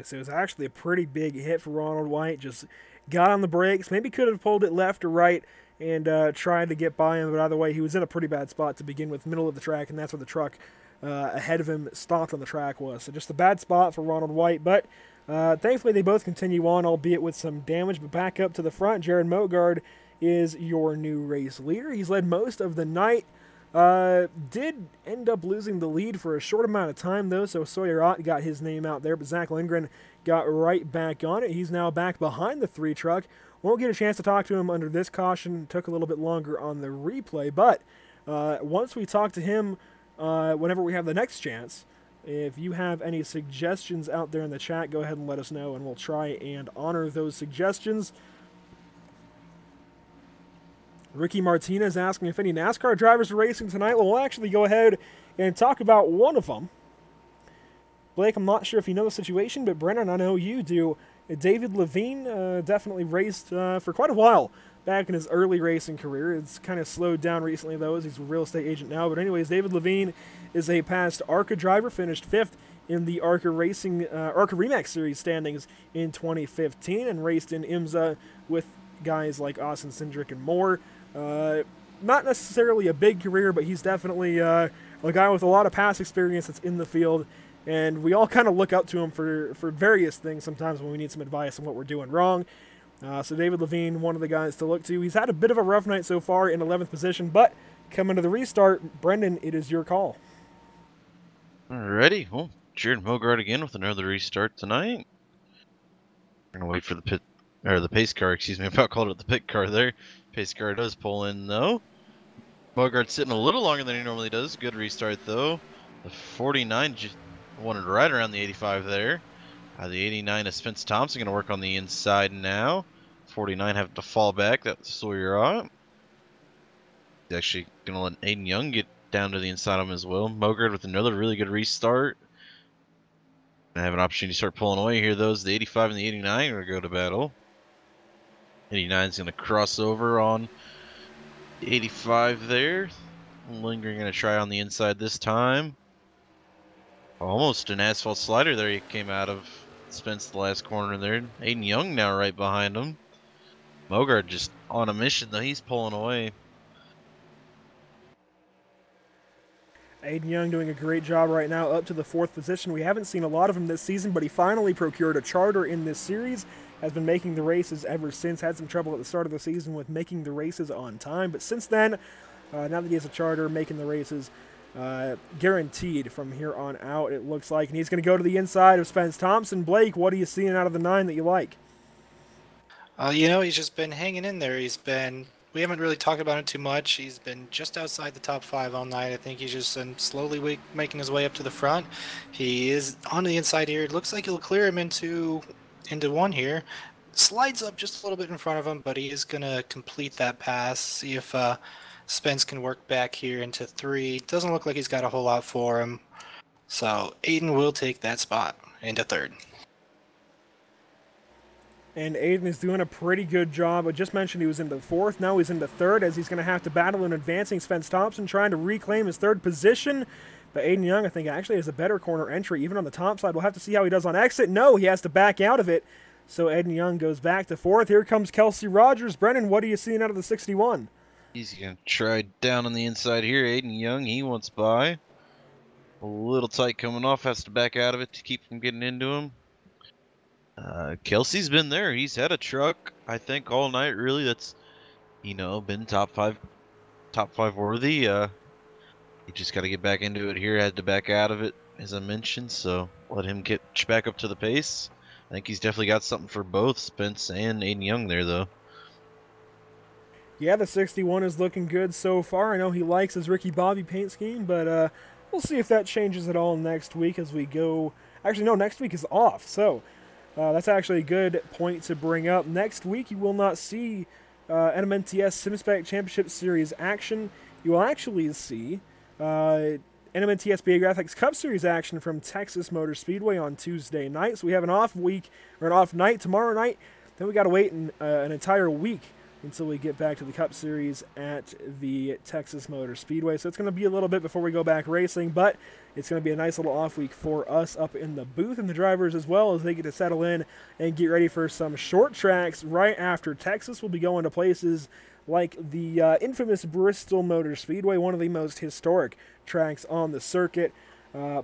So it was actually a pretty big hit for Ronald White. Just got on the brakes. Maybe could have pulled it left or right and tried to get by him. But either way, he was in a pretty bad spot to begin with, middle of the track, and that's where the truck ahead of him stopped on the track was. So just a bad spot for Ronald White. But thankfully, they both continue on, albeit with some damage. But back up to the front, Jared Mogard is your new race leader. He's led most of the night. Did end up losing the lead for a short amount of time, though, so Sawyer Ott got his name out there, but Zach Lindgren got right back on it. He's now back behind the 3 truck. Won't get a chance to talk to him under this caution. Took a little bit longer on the replay, but once we talk to him, whenever we have the next chance, if you have any suggestions out there in the chat, go ahead and let us know, and we'll try and honor those suggestions. Ricky Martinez asking if any NASCAR drivers are racing tonight. Well, we'll actually go ahead and talk about one of them. Blake, I'm not sure if you know the situation, but Brennan, I know you do. David Levine definitely raced for quite a while back in his early racing career. It's kind of slowed down recently, though, as he's a real estate agent now. But anyways, David Levine is a past ARCA driver, finished 5th in the ARCA Remax Series standings in 2015, and raced in IMSA with guys like Austin Cindric and more. Not necessarily a big career, but he's definitely a guy with a lot of past experience that's in the field, and we all kind of look up to him for various things sometimes when we need some advice on what we're doing wrong. So David Levine, one of the guys to look to. He's had a bit of a rough night so far in 11th position, but coming to the restart, Brendan, it is your call. Alrighty, well, Jared Mogart again with another restart tonight. We're gonna wait for the pace car, excuse me, I about called it the pit car there. Pace car does pull in though. Mogart's sitting a little longer than he normally does. Good restart though. The 49 just wanted right around the 85 there. The 89 is Spence Thompson going to work on the inside now. 49 have to fall back. That's Sawyer out. He's actually going to let Aiden Young get down to the inside of him as well. Mogart with another really good restart. I have an opportunity to start pulling away here. Those the 85 and the 89 are going to go to battle. 89 is going to cross over on the 85 there. Lingering going to try on the inside this time. Almost an asphalt slider there he came out of Spence the last corner there. Aiden Young now right behind him. Mogart just on a mission though. He's pulling away. Aiden Young doing a great job right now, up to the 4th position. We haven't seen a lot of him this season, but he finally procured a charter in this series. Has been making the races ever since. Had some trouble at the start of the season with making the races on time, but since then, now that he has a charter, making the races guaranteed from here on out, it looks like. And he's going to go to the inside of Spence Thompson. Blake, what are you seeing out of the 9 that you like? He's just been hanging in there. We haven't really talked about it too much. He's been just outside the top 5 all night. I think he's just been slowly making his way up to the front. He is on the inside here. It looks like he'll clear him into 1 here. Slides up just a little bit in front of him, but he is going to complete that pass. See if Spence can work back here into 3. Doesn't look like he's got a whole lot for him. So Aiden will take that spot into 3rd. And Aiden is doing a pretty good job. I just mentioned he was into 4th. Now he's into 3rd, as he's going to have to battle an advancing Spence Thompson, trying to reclaim his 3rd position. But Aiden Young, I think, actually has a better corner entry, even on the top side. We'll have to see how he does on exit. No, he has to back out of it. So Aiden Young goes back to 4th. Here comes Kelsey Rogers. Brennan, what are you seeing out of the 61? He's going to try down on the inside here. Aiden Young, he wants by. A little tight coming off. Has to back out of it to keep from getting into him. Kelsey's been there. He's had a truck, I think, all night, really. That's, been top five worthy. He just got to get back into it here. Had to back out of it, as I mentioned. So let him get back up to the pace. I think he's definitely got something for both Spence and Aiden Young there, though. Yeah, the 61 is looking good so far. I know he likes his Ricky Bobby paint scheme, but we'll see if that changes at all next week as we go. Actually, no, next week is off, so that's actually a good point to bring up. Next week, you will not see NMNTS SimSpec Championship Series action. You will actually see NMNTS BA Graphics Cup Series action from Texas Motor Speedway on Tuesday night. So we have an off week, or an off night tomorrow night. Then we got to wait an entire week until we get back to the Cup Series at the Texas Motor Speedway. So it's going to be a little bit before we go back racing, but it's going to be a nice little off week for us up in the booth, and the drivers as well, as they get to settle in and get ready for some short tracks right after Texas. We'll be going to places like the infamous Bristol Motor Speedway, one of the most historic tracks on the circuit.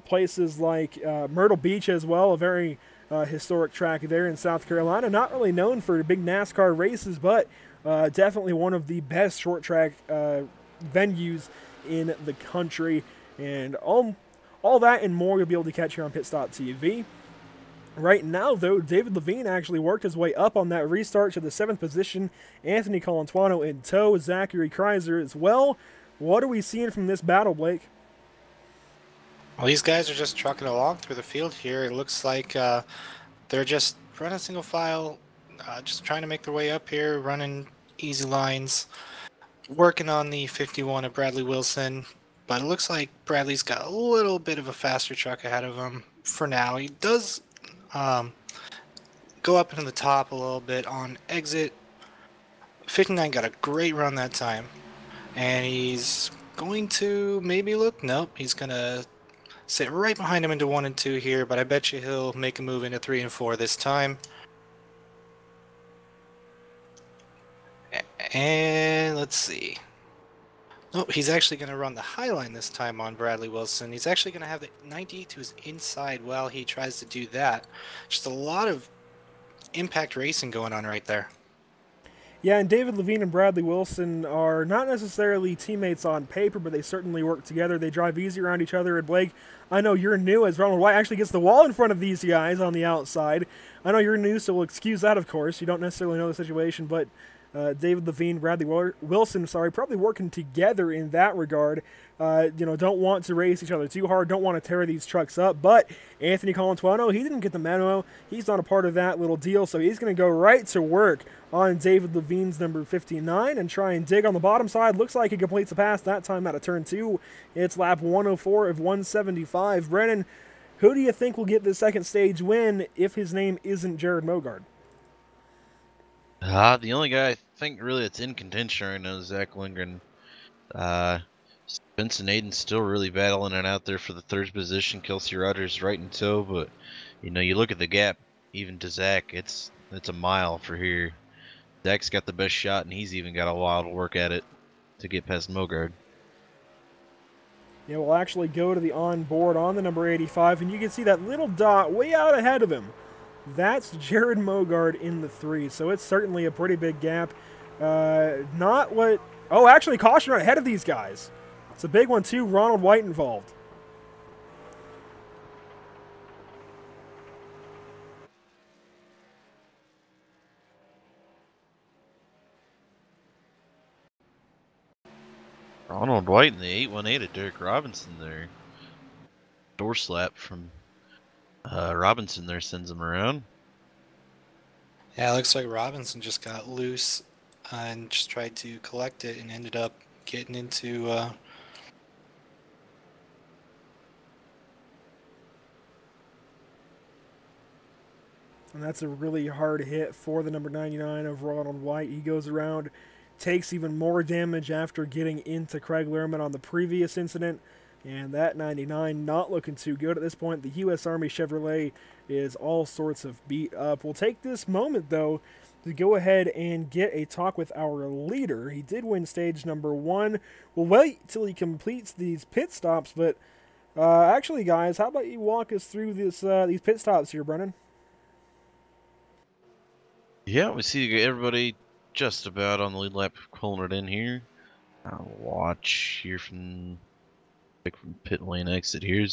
Places like Myrtle Beach as well, a very historic track there in South Carolina. Not really known for big NASCAR races, but definitely one of the best short track venues in the country. And all that and more you'll be able to catch here on Pit Stop TV. Right now, though, David Levine actually worked his way up on that restart to the 7th position. Anthony Colantuano in tow, Zachary Kreiser as well. What are we seeing from this battle, Blake? Well, these guys are just trucking along through the field here. It looks like they're just running single file, just trying to make their way up here, running easy lines, working on the 51 of Bradley Wilson. But it looks like Bradley's got a little bit of a faster truck ahead of him for now. He does go up into the top a little bit on exit. 59 got a great run that time. And he's going to maybe look. Nope, he's going to sit right behind him into 1 and 2 here, but I bet you he'll make a move into 3 and 4 this time. And let's see. Oh, he's actually going to run the high line this time on Bradley Wilson. He's actually going to have the 98 to his inside while he tries to do that. Just a lot of impact racing going on right there. Yeah, and David Levine and Bradley Wilson are not necessarily teammates on paper, but they certainly work together. They drive easy around each other. And Blake, I know you're new, as Ronald White actually gets the wall in front of these guys on the outside. I know you're new, so we'll excuse that, of course. You don't necessarily know the situation, but David Levine, Bradley Wilson, probably working together in that regard. Don't want to race each other too hard, don't want to tear these trucks up. But Anthony Colantuono, he didn't get the memo. He's not a part of that little deal, so he's going to go right to work on David Levine's number 59 and try and dig on the bottom side. Looks like he completes the pass that time out of turn 2. It's lap 104 of 175. Brennan, who do you think will get the second stage win if his name isn't Jared Mogard? The only guy I think really that's in contention right now is Zach Lindgren. Spencer Aiden's still really battling it out there for the third position. Kelsey Rogers right in tow, but you look at the gap even to Zach, it's a mile for here. Zach's got the best shot, and he's even got a while to work at it to get past Mogard. Yeah, we'll actually go to the onboard on the number 85, and you can see that little dot way out ahead of him. That's Jared Mogard in the 3, so it's certainly a pretty big gap. Not what... Oh, actually, caution right ahead of these guys. It's a big one, too. Ronald White involved. Ronald White in the 818 of Derek Robinson there. Door slap from Robinson there sends him around. Yeah, it looks like Robinson just got loose and just tried to collect it and ended up getting into and that's a really hard hit for the number 99 of Ronald White. He goes around, takes even more damage after getting into Craig Lehrman on the previous incident. And that 99 not looking too good at this point. The U.S. Army Chevrolet is all sorts of beat up. We'll take this moment, though, to go ahead and get a talk with our leader. He did win stage number 1. We'll wait till he completes these pit stops, but actually, guys, how about you walk us through this these pit stops here, Brennan? Yeah, we see everybody just about on the lead lap pulling it in here. I'll watch here from pit lane exit here.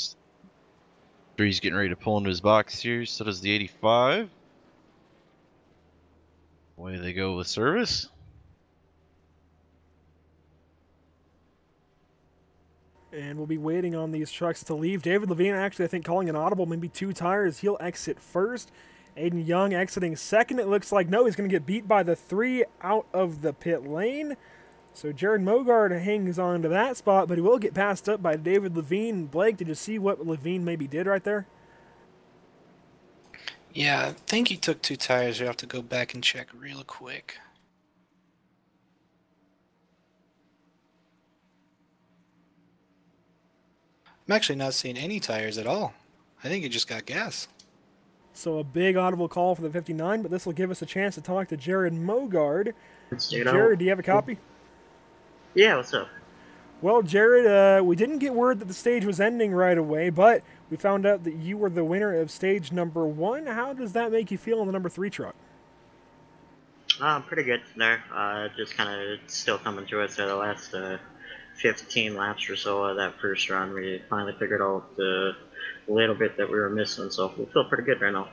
He's getting ready to pull into his box here. So does the 85. Away they go with service. And we'll be waiting on these trucks to leave. David Levine actually, I think, calling an audible, maybe 2 tires. He'll exit first. Aiden Young exiting second. It looks like, no, he's going to get beat by the 3 out of the pit lane. So Jared Mogard hangs on to that spot, but he will get passed up by David Levine. Blake, did you see what Levine maybe did right there? Yeah, I think he took 2 tires. You have to go back and check real quick. I'm actually not seeing any tires at all. I think he just got gas. So a big audible call for the 59, but this will give us a chance to talk to Jared Mogard. Jared, do you have a copy? Yeah, what's up? Well, Jared, we didn't get word that the stage was ending right away, but we found out that you were the winner of stage number 1. How does that make you feel on the number 3 truck? Pretty good there. Just kind of still coming through it. So the last 15 laps or so of that first run, we finally figured out the little bit that we were missing. So we feel pretty good right now.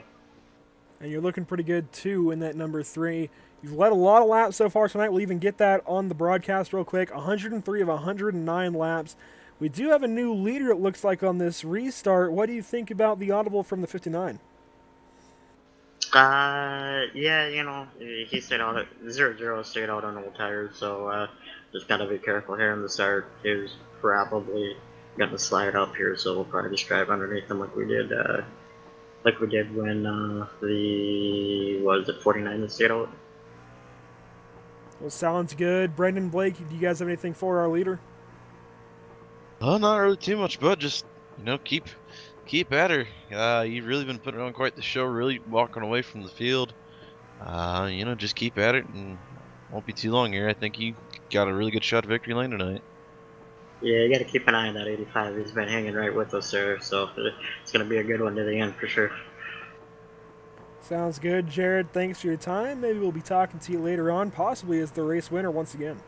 And you're looking pretty good, too, in that number 3. You've led a lot of laps so far tonight. We'll even get that on the broadcast real quick. 103 of 109 laps. We do have a new leader, it looks like, on this restart. What do you think about the audible from the 59? Yeah, he stayed out at 0-0, stayed out on old tires, so just gotta be careful here in the start. He was probably gonna slide up here, so we'll probably just drive underneath him like we did when the 49 that stayed out. Well, sounds good. Brendan, Blake, do you guys have anything for our leader? Not really too much, but just keep at her. You've really been putting on quite the show. Really walking away from the field. Just keep at it, and won't be too long here. I think he got a really good shot at victory lane tonight. Yeah, you got to keep an eye on that 85. He's been hanging right with us there, so it's going to be a good one to the end for sure. Sounds good, Jared. Thanks for your time. Maybe we'll be talking to you later on, possibly as the race winner once again.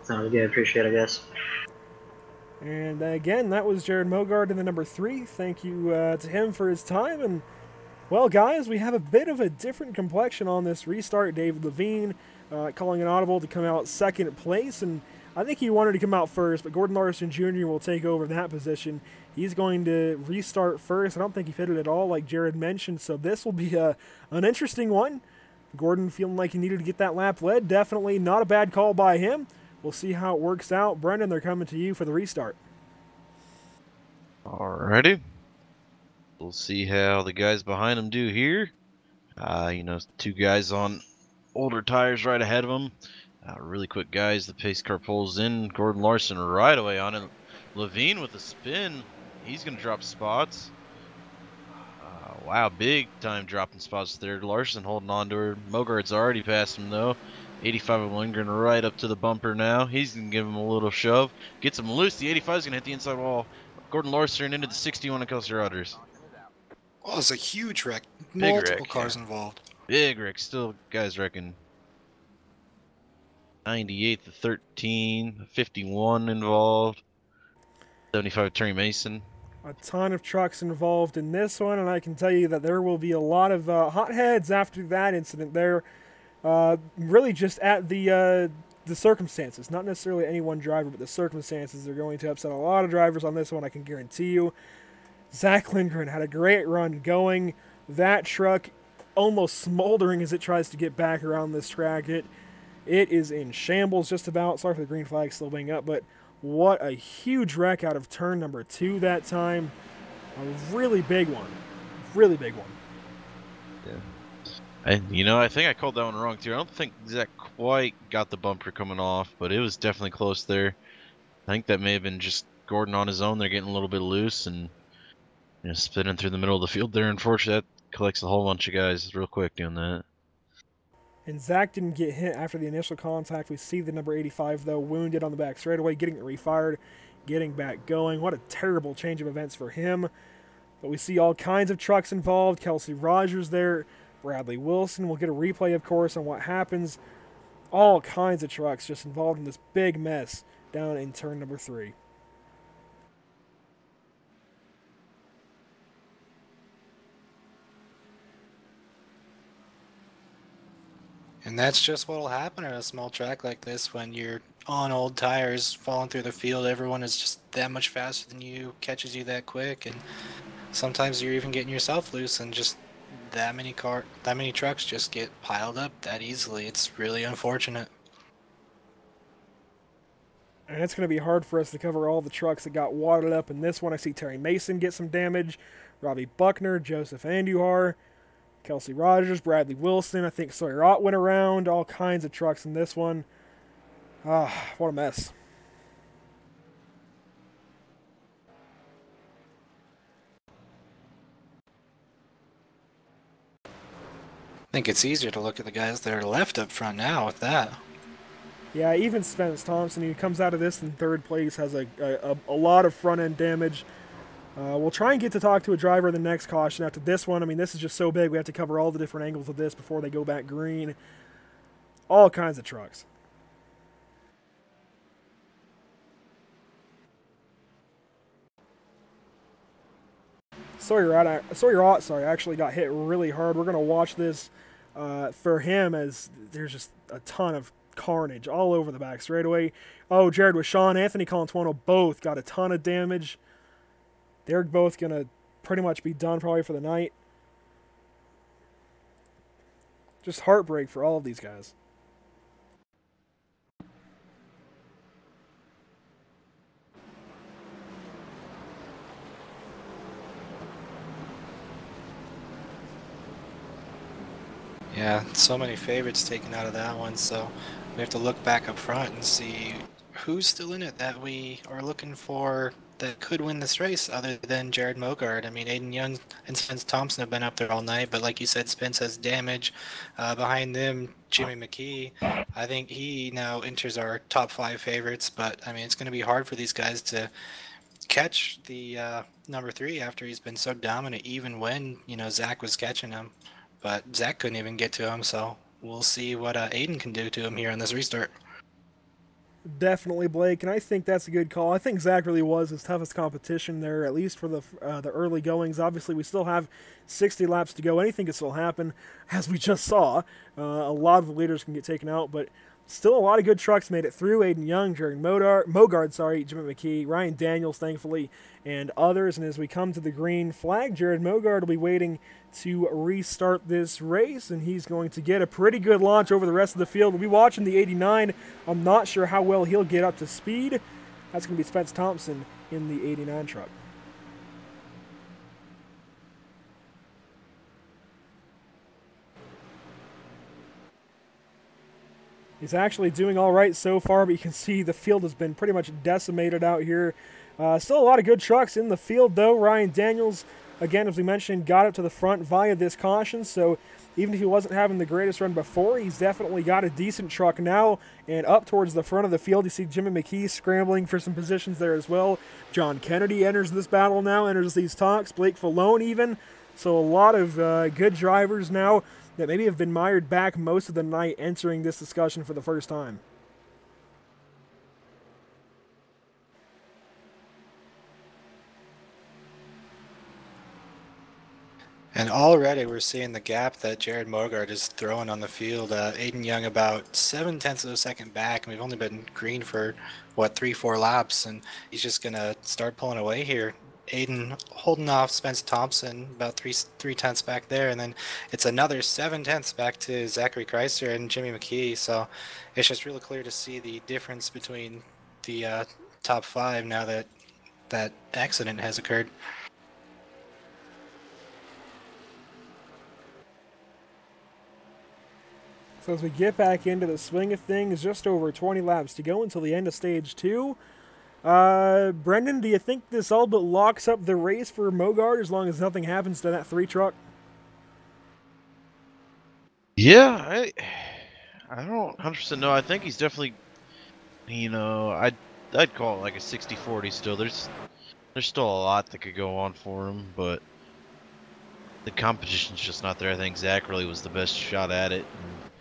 Sounds good. Appreciate it, guys. And again, that was Jared Mogard in the number 3. Thank you to him for his time. And, well, guys, we have a bit of a different complexion on this restart. David Levine calling an audible to come out second place. And I think he wanted to come out first, but Gordon Larson Jr. will take over that position. He's going to restart first. I don't think he fit it at all, like Jared mentioned. So this will be an interesting one. Gordon feeling like he needed to get that lap led. Definitely not a bad call by him. We'll see how it works out. Brendan, they're coming to you for the restart. Alrighty. We'll see how the guys behind him do here. You know, 2 guys on older tires right ahead of them. Really quick guys. The pace car pulls in. Gordon Larson right away on it. Levine with a spin. He's going to drop spots. Wow, big time dropping spots there. Larson holding on to her. Mogard's already passed him though. 85 of Lindgren right up to the bumper now. He's going to give him a little shove. Gets him loose. The 85 is going to hit the inside wall. Gordon Larson into the 61 of Kelsey Rogers. Oh, it's a huge wreck. Big Multiple wreck, cars yeah. involved. Big wreck. Still, guys reckon 98 to 13, 51 involved. 75 Terry Mason. A ton of trucks involved in this one, and I can tell you that there will be a lot of hotheads after that incident there. Really just at the circumstances, not necessarily any one driver, but the circumstances are going to upset a lot of drivers on this one, I can guarantee you. Zach Lindgren had a great run going. That truck almost smoldering as it tries to get back around this track. It is in shambles just about. Sorry for the green flag still being up, but what a huge wreck out of turn number 2 that time. A really big one. Really big one. Yeah. You know, I think I called that one wrong too. I don't think Zach quite got the bumper coming off, but it was definitely close there. I think that may have been just Gordon on his own. They're getting a little bit loose and spinning through the middle of the field there. Unfortunately, that collects a whole bunch of guys real quick doing that. And Zach didn't get hit after the initial contact. We see the number 85, though, wounded on the back straightaway, getting it refired, getting back going. What a terrible change of events for him. But we see all kinds of trucks involved. Kelsey Rogers there. Bradley Wilson. We'll get a replay, of course, on what happens. All kinds of trucks just involved in this big mess down in turn number 3. And that's just what will happen at a small track like this when you're on old tires falling through the field. Everyone is just that much faster than you, catches you that quick, and sometimes you're even getting yourself loose, and just that many trucks just get piled up that easily. It's really unfortunate. And it's going to be hard for us to cover all the trucks that got wadded up in this one. I see Terry Mason get some damage, Robbie Buckner, Joseph Andujar, Kelsey Rogers, Bradley Wilson. I think Sawyer Ott went around. All kinds of trucks in this one. What a mess. I think it's easier to look at the guys that are left up front now with that. Yeah, even Spence Thompson, who comes out of this in 3rd place, has a lot of front-end damage. We'll try and get to talk to a driver in the next caution. After this one, I mean, this is just so big, we have to cover all the different angles of this before they go back green. All kinds of trucks. Sawyer Ott actually got hit really hard. We're going to watch this for him as there's just a ton of carnage all over the back straightaway. Oh, Jared with Sean, Anthony Colantuono both got a ton of damage. They're both going to pretty much be done probably for the night. Just heartbreak for all of these guys. Yeah, so many favorites taken out of that one, so we have to look back up front and see who's still in it that we are looking for that could win this race other than Jared Mogard. I mean, Aiden Young and Spence Thompson have been up there all night, but like you said, Spence has damage. Behind them, Jimmy McKee, I think he now enters our top 5 favorites, but I mean, it's going to be hard for these guys to catch the number 3 after he's been so dominant, even when, you know, Zach was catching him. But Zach couldn't even get to him, so we'll see what Aiden can do to him here in this restart. Definitely, Blake, and I think that's a good call. I think Zach really was his toughest competition there, at least for the early goings. Obviously, we still have 60 laps to go. Anything can still happen, as we just saw. A lot of the leaders can get taken out, but still a lot of good trucks made it through. Aiden Young, Jared Mogard, Jimmy McKee, Ryan Daniels, thankfully, and others. And as we come to the green flag, Jared Mogard will be waiting to restart this race, and he's going to get a pretty good launch over the rest of the field. We'll be watching the 89. I'm not sure how well he'll get up to speed. That's going to be Spence Thompson in the 89 truck. He's actually doing all right so far, but you can see the field has been pretty much decimated out here. Still a lot of good trucks in the field, though. Ryan Daniels, again, as we mentioned, got up to the front via this caution, so even if he wasn't having the greatest run before, he's definitely got a decent truck now. And up towards the front of the field, you see Jimmy McKee scrambling for some positions there as well. John Kennedy enters this battle now, enters these talks. Blake Falone even. So a lot of good drivers now that maybe have been mired back most of the night entering this discussion for the first time. And already we're seeing the gap that Jared Mogard is throwing on the field. Aiden Young about 0.7 of a second back, and we've only been green for, what, 3-4 laps, and he's just going to start pulling away here. Aiden holding off Spence Thompson about 3/10 back there, and then it's another 0.7 back to Zachary Chrysler and Jimmy McKee. So it's just really clear to see the difference between the top 5 now that that accident has occurred. So as we get back into the swing of things, just over 20 laps to go until the end of stage 2. Brendan, do you think this all but locks up the race for Mogard as long as nothing happens to that 3 truck? Yeah, I don't 100% know. I think he's definitely, you know, I'd call it like a 60-40 still. There's still a lot that could go on for him, but the competition's just not there. I think Zach really was the best shot at it. And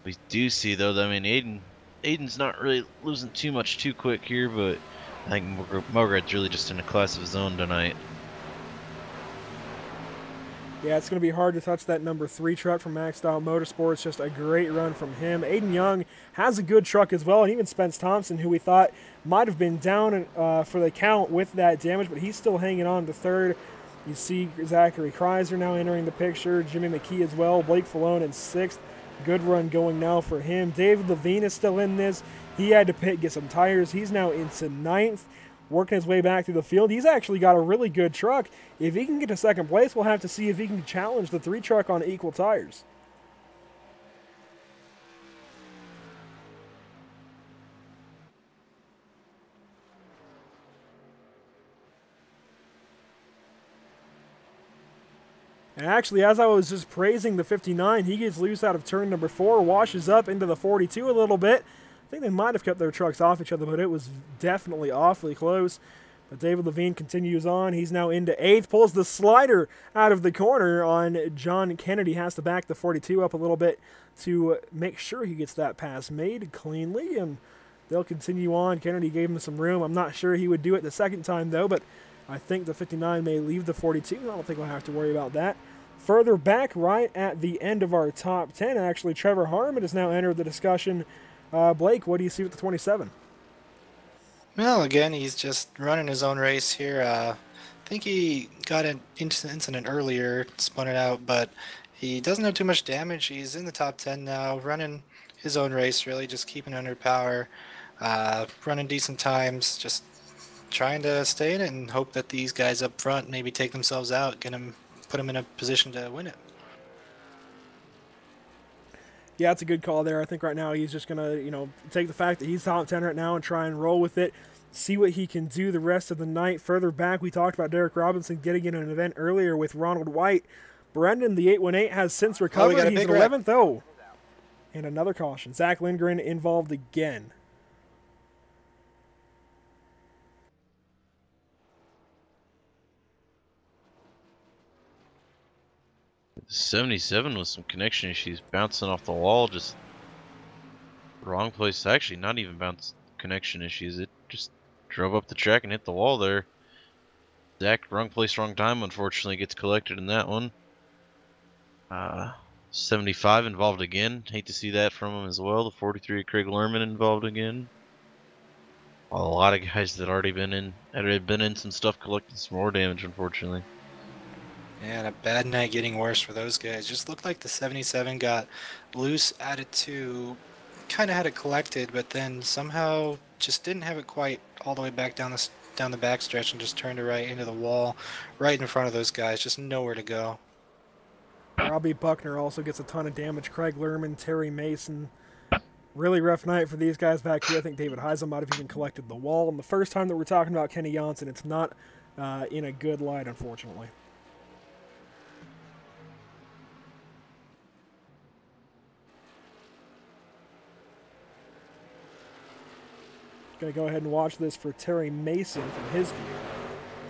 we do see though that, I mean, Aiden's not really losing too much too quick here, but I think Mogard's really just in a class of his own tonight. Yeah, it's going to be hard to touch that number 3 truck from Maxed Out Motorsports. Just a great run from him. Aiden Young has a good truck as well, and even Spence Thompson, who we thought might have been down for the count with that damage, but he's still hanging on to 3rd. You see Zachary Chrysler now entering the picture, Jimmy McKee as well, Blake Falone in 6th. Good run going now for him. David Levine is still in this. He had to pit, get some tires. He's now into 9th, working his way back through the field. He's actually got a really good truck. If he can get to 2nd place, we'll have to see if he can challenge the 3 truck on equal tires. And actually, as I was just praising the 59, he gets loose out of turn number 4, washes up into the 42 a little bit. I think they might have kept their trucks off each other, but it was definitely awfully close. But David Levine continues on. He's now into 8th, pulls the slider out of the corner on John Kennedy. Has to back the 42 up a little bit to make sure he gets that pass made cleanly, and they'll continue on. Kennedy gave him some room. I'm not sure he would do it the second time, though, but I think the 59 may leave the 42. I don't think we'll have to worry about that. Further back, right at the end of our top 10, actually, Trevor Harmon has now entered the discussion. Blake, what do you see with the 27? Well, again, he's just running his own race here. I think he got an incident earlier, spun it out, but he doesn't have too much damage. He's in the top 10 now, running his own race, really, just keeping under power, running decent times, just trying to stay in it and hope that these guys up front maybe take themselves out, put them in a position to win it. Yeah, it's a good call there. I think right now he's just going to, take the fact that he's top 10 right now and try and roll with it. see what he can do the rest of the night. Further back, we talked about Derek Robinson getting in an event earlier with Ronald White. Brendan, the 818, has since recovered. got a He's big in wreck. 11th. Oh, and another caution. Zach Lindgren involved again. 77 with some connection issues, bouncing off the wall, just wrong place. Actually, not even bounce connection issues. It just drove up the track and hit the wall there. Zach, wrong place, wrong time. Unfortunately, gets collected in that one. 75 involved again. Hate to see that from him as well. The 43 Craig Lerman involved again. A lot of guys that already been in some stuff, collecting some more damage, unfortunately. And a bad night getting worse for those guys. Just looked like the 77 got loose at it too. Kind of had it collected, but then somehow just didn't have it quite all the way back down the backstretch and just turned it right into the wall, right in front of those guys. Just nowhere to go. Robbie Buckner also gets a ton of damage. Craig Lerman, Terry Mason. Really rough night for these guys back here. I think David Heisel might have even collected the wall. And the first time that we're talking about Kenny Janssen, it's not in a good light, unfortunately. Going to go ahead and watch this for Terry Mason from his view.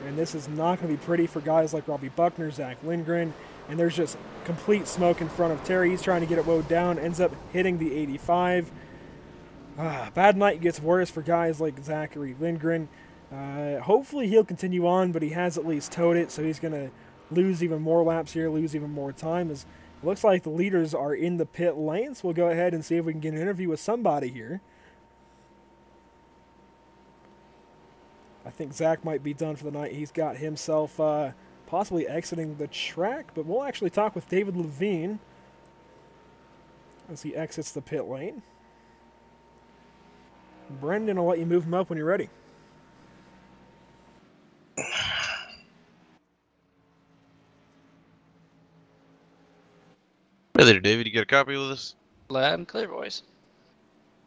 And this is not going to be pretty for guys like Robbie Buckner, Zach Lindgren. And there's just complete smoke in front of Terry. He's trying to get it mowed down, ends up hitting the 85. Bad night gets worse for guys like Zachary Lindgren. Hopefully he'll continue on, but he has at least towed it, so he's going to lose even more laps here, lose even more time. As it looks like the leaders are in the pit lane, so we'll go ahead and see if we can get an interview with somebody here. I think Zach might be done for the night. He's got himself possibly exiting the track, but we'll actually talk with David Levine as he exits the pit lane. Brendan, I'll let you move him up when you're ready. Hey there, David. You got a copy of this? Loud and clear, boys.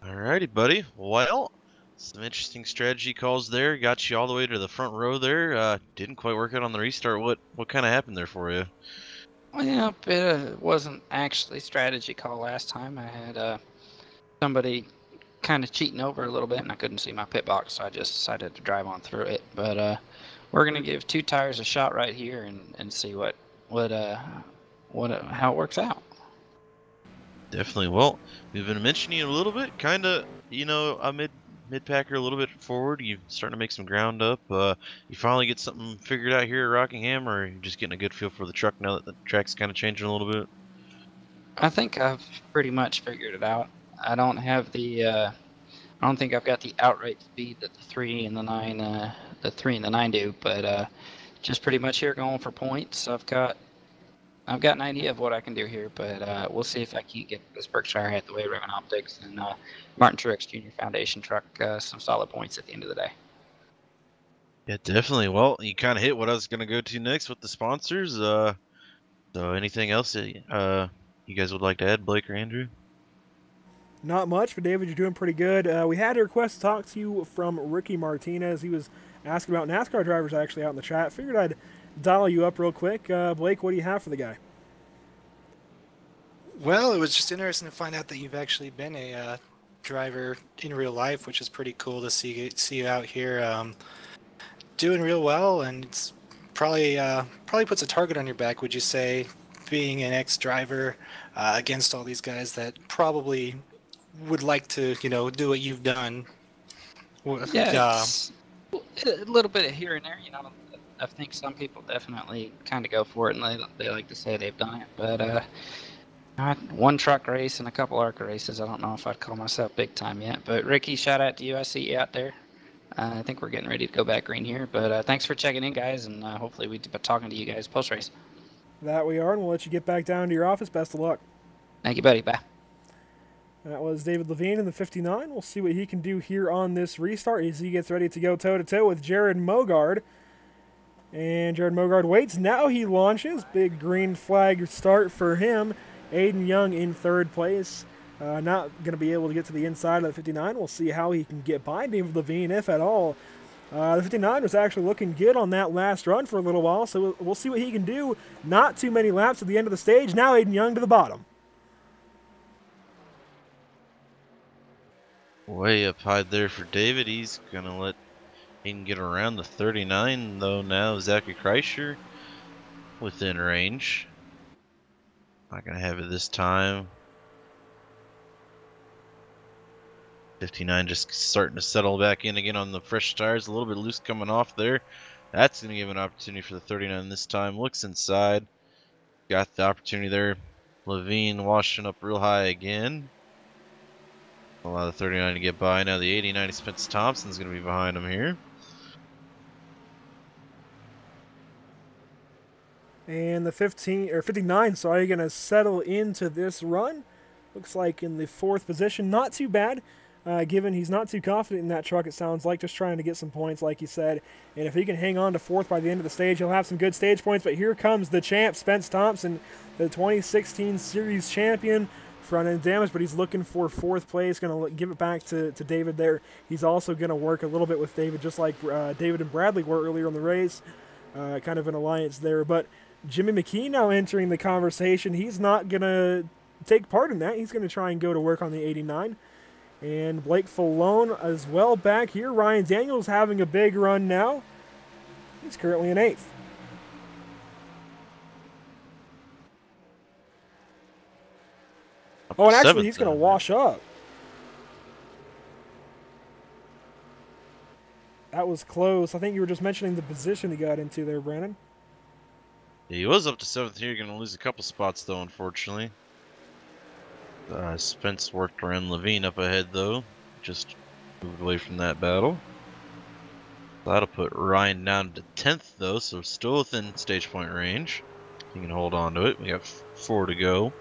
Alrighty, buddy. Well, some interesting strategy calls there. Got you all the way to the front row there. Didn't quite work out on the restart. What kind of happened there for you? Well, you know, it wasn't actually strategy call last time. I had somebody kind of cheating over a little bit, and I couldn't see my pit box, so I just decided to drive on through it. But we're gonna give two tires a shot right here and see how it works out. Definitely. Well, we've been mentioning it a little bit. Kind of, a mid-packer a little bit forward. You're starting to make some ground up. You finally get something figured out here at Rockingham, or you're just getting a good feel for the truck now that the track's kind of changing a little bit? I think I've pretty much figured it out. I don't have I don't think I've got the outright speed that the 3 and the 9 do, but just pretty much here going for points. I've got an idea of what I can do here, but we'll see if I can get this Berkshire Hathaway Ribbon Optics and Martin Truex Jr. Foundation truck some solid points at the end of the day. Yeah, definitely. Well, you kind of hit what I was going to go to next with the sponsors. So anything else that you guys would like to add, Blake or Andrew? Not much, but David, you're doing pretty good. We had a request to talk to you from Ricky Martinez. He was asking about NASCAR drivers actually out in the chat. Figured I'd dial you up real quick. Blake, what do you have for the guy? Well, it was just interesting to find out that you've actually been a driver in real life, which is pretty cool to see you out here doing real well, and it's probably puts a target on your back, would you say, being an ex-driver against all these guys that probably would like to, do what you've done. Yeah, it's a little bit of here and there, I think some people definitely kind of go for it, and they like to say they've done it. But one truck race and a couple ARCA races. I don't know if I'd call myself big time yet. But Ricky, shout out to you. I see you out there. I think we're getting ready to go back green here. But thanks for checking in, guys, and hopefully we'll be talking to you guys post-race. That we are, and we'll let you get back down to your office. Best of luck. Thank you, buddy. Bye. That was David Levine in the 59. We'll see what he can do here on this restart as he gets ready to go toe-to-toe with Jared Mogard. And Jared Mogard waits. Now he launches. Big green flag start for him. Aiden Young in third place. Not going to be able to get to the inside of the 59. We'll see how he can get by David Levine, if at all. The 59 was actually looking good on that last run for a little while, so we'll see what he can do. Not too many laps at the end of the stage. Now Aiden Young to the bottom. Way up high there for David. He's going to let Aiden get around the 39, though now Zachary Kreischer within range. Not going to have it this time. 59 just starting to settle back in again on the fresh tires. A little bit loose coming off there. That's going to give an opportunity for the 39 this time. Looks inside. Got the opportunity there. Levine washing up real high again. Allow the 39 to get by. Now the 89 Spence Thompson's going to be behind him here. And the 59, sorry, going to settle into this run. Looks like in the 4th position. Not too bad. Given he's not too confident in that truck, it sounds like, just trying to get some points, like he said. And if he can hang on to 4th by the end of the stage, he'll have some good stage points. But here comes the champ, Spence Thompson, the 2016 Series champion. Front end damage, but he's looking for 4th place. Going to give it back to David there. He's also going to work a little bit with David, just like David and Bradley were earlier in the race. Kind of an alliance there. But Jimmy McKee now entering the conversation. He's not going to take part in that. He's going to try and go to work on the 89. And Blake Falone as well back here. Ryan Daniels having a big run now. He's currently in 8th. Oh, and actually he's going to wash up. That was close. I think you were just mentioning the position he got into there, Brandon. Yeah, he was up to 7th here. Going to lose a couple spots, though, unfortunately. Spence worked around Levine up ahead, though. Just moved away from that battle. That'll put Ryan down to 10th, though, so still within stage point range. He can hold on to it. We got 4 to go.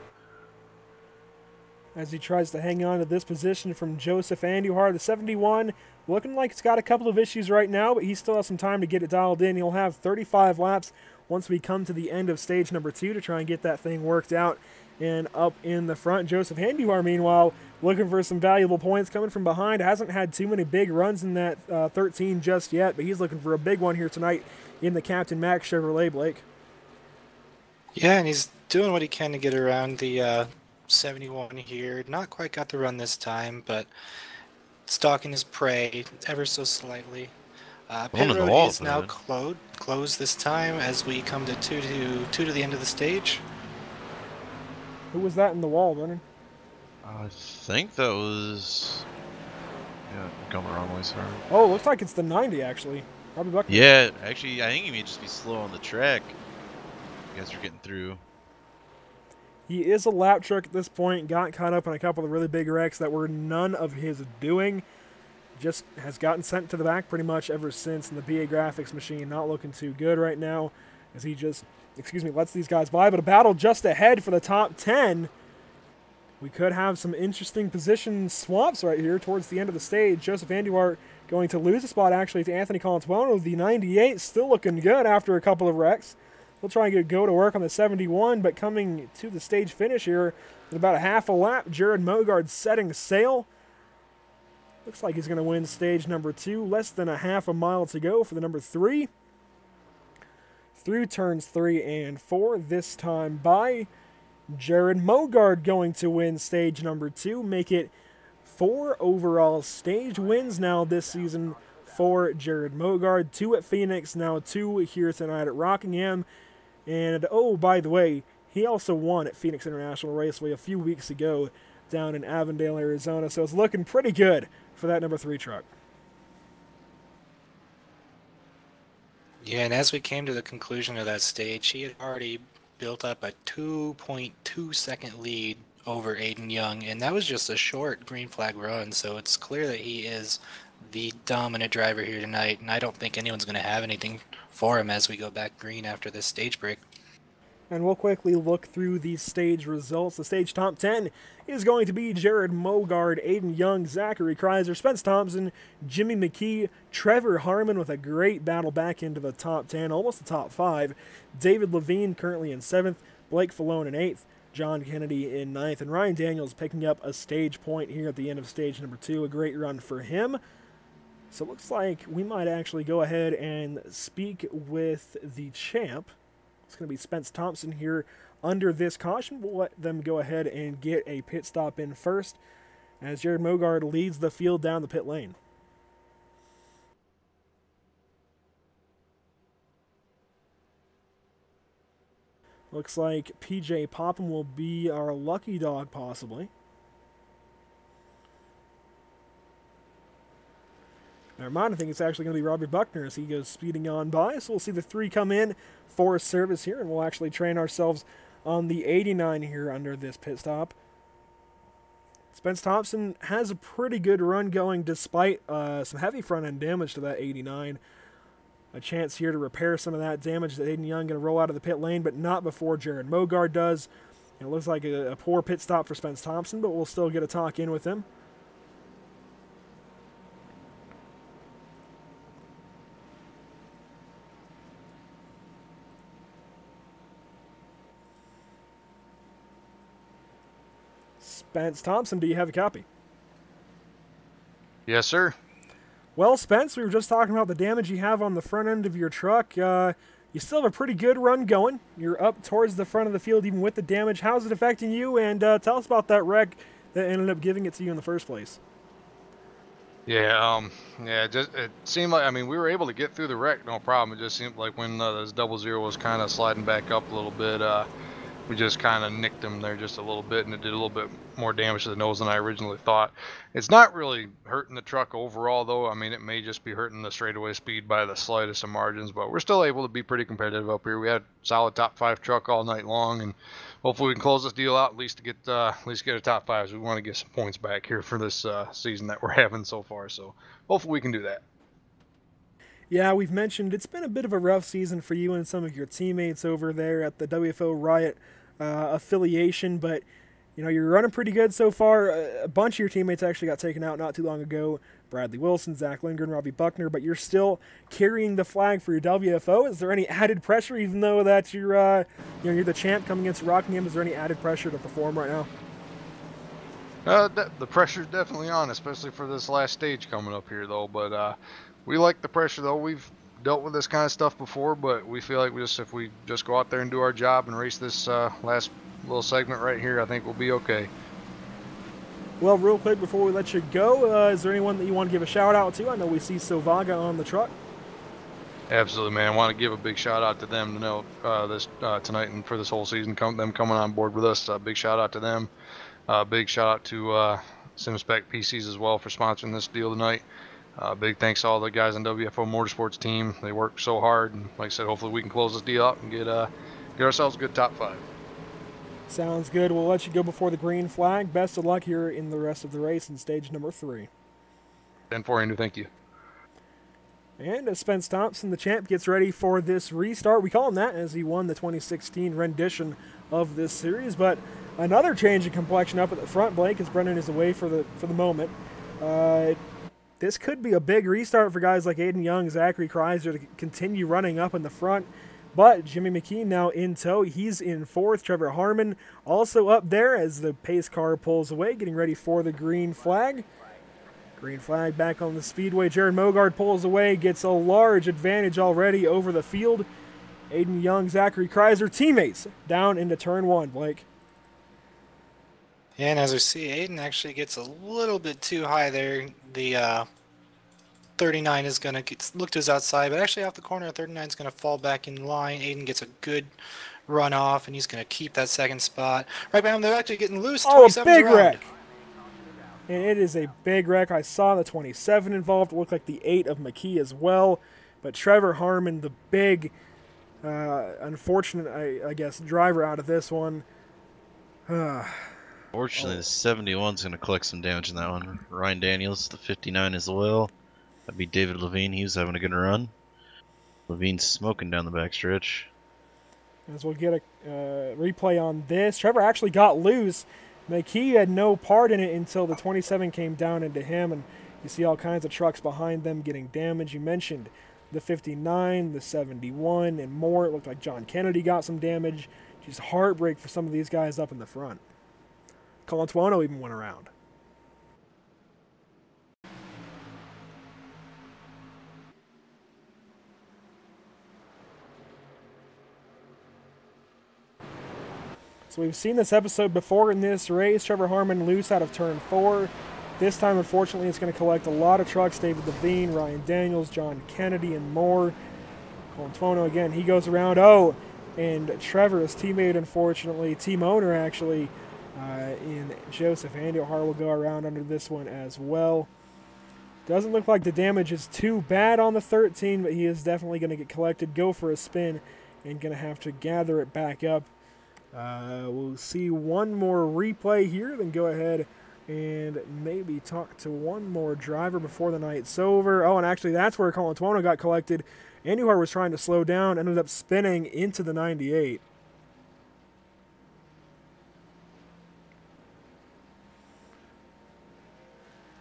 As he tries to hang on to this position from Joseph Andujar, the 71, looking like it's got a couple of issues right now, but he still has some time to get it dialed in. He'll have 35 laps once we come to the end of stage number 2 to try and get that thing worked out. And up in the front, Joseph Andujar, meanwhile, looking for some valuable points coming from behind. Hasn't had too many big runs in that 13 just yet, but he's looking for a big one here tonight in the Captain Max Chevrolet, Blake. Yeah, and he's doing what he can to get around the 71 here. Not quite got the run this time, but stalking his prey ever so slightly. Pit road is now closed this time as we come to two to the end of the stage. Who was that in the wall, Brennan? I think that was... Yeah, I'm going the wrong way, sorry. Oh, looks like it's the 90, actually. Probably Buckner. Yeah, actually, I think he may just be slow on the track. You guys are getting through. He is a lap truck at this point. Got caught up in a couple of really big wrecks that were none of his doing. Just has gotten sent to the back pretty much ever since. And the BA graphics machine not looking too good right now as he just... lets these guys by, but a battle just ahead for the top 10. We could have some interesting position swaps right here towards the end of the stage. Joseph Andujar going to lose a spot, actually, to Anthony Colantuono. The 98 still looking good after a couple of wrecks. He'll try and go to work on the 71, but coming to the stage finish here in about a half a lap, Jared Mogard setting sail. Looks like he's going to win stage number 2. Less than a half a mile to go for the number 3. Through turns 3 and 4, this time by Jared Mogard going to win stage number 2, make it 4 overall stage wins now this season for Jared Mogard. 2 at Phoenix, now 2 here tonight at Rockingham. And, oh, by the way, he also won at Phoenix International Raceway a few weeks ago down in Avondale, Arizona, so it's looking pretty good for that number 3 truck. Yeah, and as we came to the conclusion of that stage, he had already built up a 2.2 second lead over Aiden Young, and that was just a short green flag run, so it's clear that he is the dominant driver here tonight, and I don't think anyone's going to have anything for him as we go back green after this stage break. And we'll quickly look through these stage results. The stage top 10 is going to be Jared Mogard, Aiden Young, Zachary Kreiser, Spence Thompson, Jimmy McKee, Trevor Harmon with a great battle back into the top 10, almost the top 5. David Levine currently in 7th, Blake Falone in 8th, John Kennedy in 9th, and Ryan Daniels picking up a stage point here at the end of stage number 2. A great run for him. So it looks like we might actually go ahead and speak with the champ. It's going to be Spence Thompson here under this caution. We'll let them go ahead and get a pit stop in first as Jared Mogard leads the field down the pit lane. Looks like PJ Popham will be our lucky dog, possibly. Never mind, I think it's actually going to be Robbie Buckner as he goes speeding on by. So we'll see the 3 come in for service here, and we'll actually train ourselves on the 89 here under this pit stop. Spence Thompson has a pretty good run going despite some heavy front-end damage to that 89. A chance here to repair some of that damage that Aiden Young going to roll out of the pit lane, but not before Jared Mogard does. And it looks like a poor pit stop for Spence Thompson, but we'll still get a talk in with him. Spence Thompson, do you have a copy? Yes, sir. Well, Spence, we were just talking about the damage you have on the front end of your truck. You still have a pretty good run going. You're up towards the front of the field even with the damage. How's it affecting you? And tell us about that wreck that ended up giving it to you in the first place. Yeah, it seemed like, I mean, we were able to get through the wreck, no problem. It just seemed like when this 00 was kind of sliding back up a little bit, we just kind of nicked him there just a little bit, and it did a little bit more damage to the nose than I originally thought. It's not really hurting the truck overall, though. I mean, it may just be hurting the straightaway speed by the slightest of margins, but we're still able to be pretty competitive up here. We had a solid top 5 truck all night long, and hopefully we can close this deal out at least to get a top 5. So we want to get some points back here for this season that we're having so far. So hopefully we can do that. Yeah, we've mentioned it's been a bit of a rough season for you and some of your teammates over there at the WFO Riot affiliation, but you know, you're running pretty good so far. A bunch of your teammates actually got taken out not too long ago. Bradley Wilson, Zach Lindgren, Robbie Buckner, but you're still carrying the flag for your WFO. Is there any added pressure, even though that you're the champ coming against Rockingham? Is there any added pressure to perform right now? The pressure's definitely on, especially for this last stage coming up here, though. But we like the pressure, though. We've dealt with this kind of stuff before, but we feel like if we just go out there and do our job and race this last little segment right here, I think we'll be okay. Well, real quick before we let you go, is there anyone that you want to give a shout out to? I know we see Silvaga on the truck. Absolutely, man. I want to give a big shout out to them to know this tonight and for this whole season, them coming on board with us. Big shout out to them. Big shout out to SimSpec PCs as well for sponsoring this deal tonight. Big thanks to all the guys on WFO Motorsports team. They work so hard, and like I said, hopefully we can close this deal out and get ourselves a good top 5. Sounds good. We'll let you go before the green flag. Best of luck here in the rest of the race in stage number 3. And for Andrew, thank you. And as Spence Thompson, the champ, gets ready for this restart. We call him that as he won the 2016 rendition of this series. But another change in complexion up at the front, Blake, as Brendan is away for the moment. This could be a big restart for guys like Aiden Young, Zachary Kreiser to continue running up in the front. But Jimmy McKee now in tow. He's in 4th. Trevor Harmon also up there as the pace car pulls away, getting ready for the green flag. Green flag back on the speedway. Jared Mogard pulls away, gets a large advantage already over the field. Aiden Young, Zachary Kreiser, teammates down into turn 1, Blake. And as we see, Aiden actually gets a little bit too high there. The 39 is going to look to his outside, but actually off the corner, 39 is going to fall back in line. Aiden gets a good run off, and he's going to keep that 2nd spot. Right behind him, they're actually getting loose. Oh, a big wreck. And it is a big wreck. I saw the 27 involved. It looked like the 8 of McKee as well. But Trevor Harmon, the big, unfortunate, I guess, driver out of this one. Fortunately, the 71's going to collect some damage in that one. Ryan Daniels, the 59 as well. That'd be David Levine. He was having a good run. Levine's smoking down the backstretch. As we'll get a replay on this. Trevor actually got loose. McKee had no part in it until the 27 came down into him, and you see all kinds of trucks behind them getting damaged. You mentioned the 59, the 71, and more. It looked like John Kennedy got some damage. Just heartbreak for some of these guys up in the front. Colantuono even went around. So we've seen this episode before in this race. Trevor Harmon loose out of turn 4. This time, unfortunately, it's going to collect a lot of trucks. David Levine, Ryan Daniels, John Kennedy, and more. Colantuono, again, he goes around. Oh, and Trevor, his teammate, unfortunately, team owner, actually, in Joseph Andy O'Hara will go around under this one as well. Doesn't look like the damage is too bad on the 13, but he is definitely going to get collected, go for a spin, and going to have to gather it back up. We'll see one more replay here, then go ahead and maybe talk to one more driver before the night's over. Oh, and actually that's where Colantuono got collected. Andy O'Hara was trying to slow down, ended up spinning into the 98.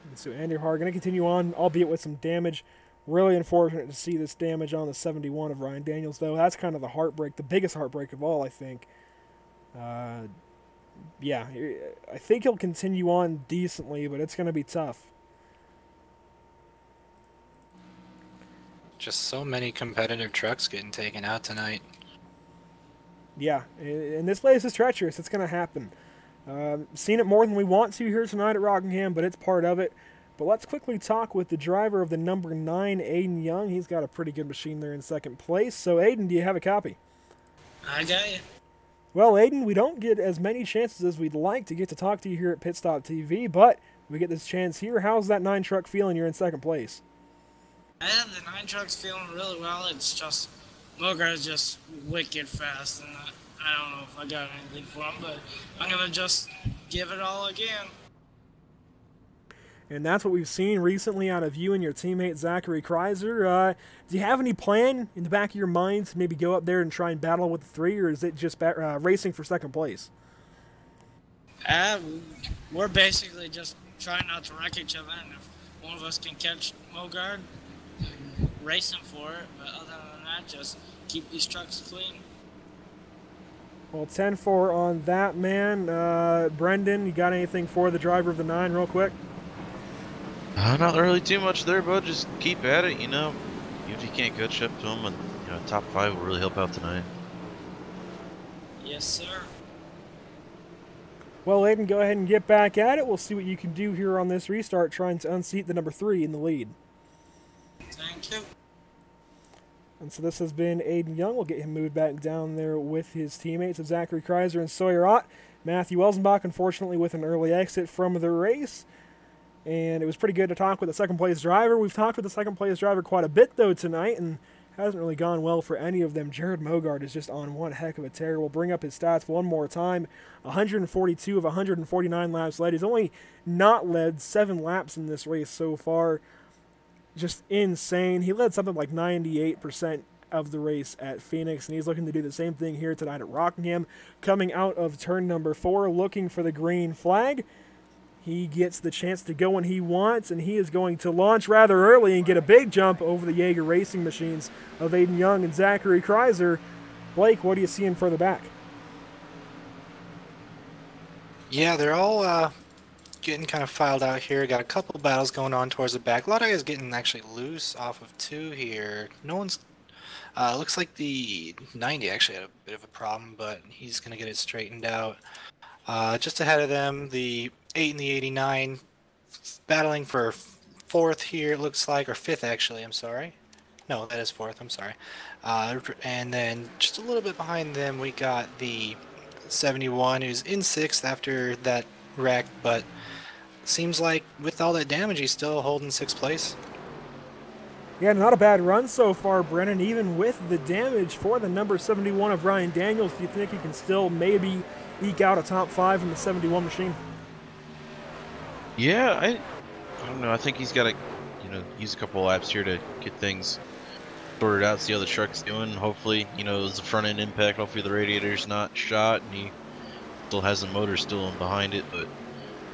And so Andy O'Hara going to continue on, albeit with some damage. Really unfortunate to see this damage on the 71 of Ryan Daniels, though. That's kind of the heartbreak, the biggest heartbreak of all, I think. Yeah, I think he'll continue on decently, but it's going to be tough. Just so many competitive trucks getting taken out tonight. Yeah, and this place is treacherous. It's going to happen. Seen it more than we want to here tonight at Rockingham, but it's part of it. But let's quickly talk with the driver of the number 9, Aiden Young. He's got a pretty good machine there in second place. So, Aiden, do you have a copy? I got you. Well, Aiden, we don't get as many chances as we'd like to get to talk to you here at Pit Stop TV, but we get this chance here. How's that 9 truck feeling? You're in second place. The 9 truck's feeling really well. It's just, Mogar's just wicked fast, and I don't know if I got anything for him, but I'm going to just give it all again. And that's what we've seen recently out of you and your teammate, Zachary Kreiser. Do you have any plan in the back of your mind to maybe go up there and try and battle with the 3, or is it just racing for second place? We're basically just trying not to wreck each other, and if one of us can catch Mogard, racing for it. But other than that, just keep these trucks clean. Well, 10-4 on that, man. Brendan, you got anything for the driver of the 9 real quick? Not really too much there, bud. Just keep at it, you know. Even if you can't catch up to them, and top 5 will really help out tonight. Yes, sir. Well, Aiden, go ahead and get back at it. We'll see what you can do here on this restart, trying to unseat the number 3 in the lead. Thank you. And so this has been Aiden Young. We'll get him moved back down there with his teammates of Zachary Kreiser and Sawyer Ott. Matthew Elzenbach, unfortunately, with an early exit from the race. And it was pretty good to talk with the second-place driver. We've talked with the second-place driver quite a bit, though, tonight, and hasn't really gone well for any of them. Jared Mogard is just on one heck of a tear. We'll bring up his stats one more time. 142 of 149 laps led. He's only not led 7 laps in this race so far. Just insane. He led something like 98% of the race at Phoenix, and he's looking to do the same thing here tonight at Rockingham. Coming out of turn number 4, looking for the green flag. He gets the chance to go when he wants, and he is going to launch rather early and get a big jump over the Jaeger Racing machines of Aiden Young and Zachary Kreiser. Blake, what are you seeing further back? Yeah, they're all getting kind of filed out here. Got a couple battles going on towards the back. A lot of guys getting actually loose off of 2 here. No one's... looks like the 90 actually had a bit of a problem, but he's going to get it straightened out. Just ahead of them, the 8 and the 89 battling for 4th here, it looks like, or 5th actually, I'm sorry. No, that is 4th, I'm sorry. And then just a little bit behind them, we got the 71 who's in 6th after that wreck, but seems like with all that damage, he's still holding 6th place. Yeah, not a bad run so far, Brennan, even with the damage for the number 71 of Ryan Daniels. Do you think he can still maybe eke out a top 5 in the 71 machine? Yeah, I don't know. I think he's got to, use a couple laps here to get things sorted out, see how the truck's doing. Hopefully, it was a front end impact. Hopefully the radiator's not shot and he still has the motor still in behind it. But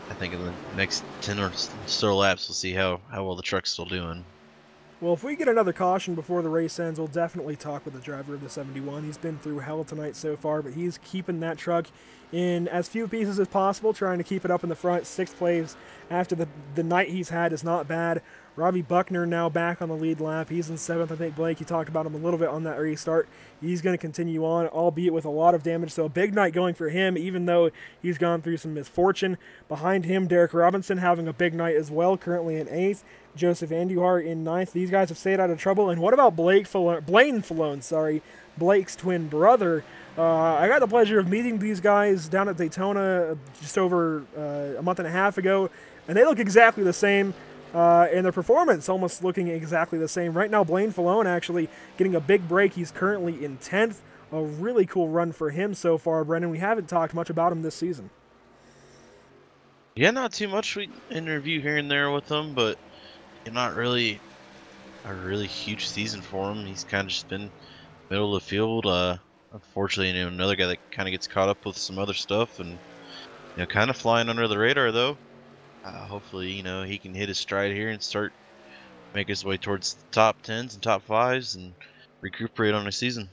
I think in the next 10 or so laps, we'll see how well the truck's still doing. Well, if we get another caution before the race ends, we'll definitely talk with the driver of the 71. He's been through hell tonight so far, but he's keeping that truck in as few pieces as possible, trying to keep it up in the front. 6th place after the night he's had is not bad. Robbie Buckner now back on the lead lap. He's in 7th. I think, Blake, you talked about him a little bit on that restart. He's going to continue on, albeit with a lot of damage. So a big night going for him, even though he's gone through some misfortune. Behind him, Derek Robinson having a big night as well, currently in 8th. Joseph Andujar in 9th. These guys have stayed out of trouble. And what about Blaine Falone, Blake's twin brother? I got the pleasure of meeting these guys down at Daytona just over a month and a half ago, and they look exactly the same. And their performance almost looking exactly the same. Right now, Blaine Falone actually getting a big break. He's currently in 10th. A really cool run for him so far, Brendan. We haven't talked much about him this season. Yeah, not too much. We interview here and there with him, but not really a really huge season for him. He's kind of just been middle of the field. Unfortunately, another guy that kind of gets caught up with some other stuff and kind of flying under the radar though. Hopefully, he can hit his stride here and start make his way towards the top 10s and top 5s and recuperate on his season.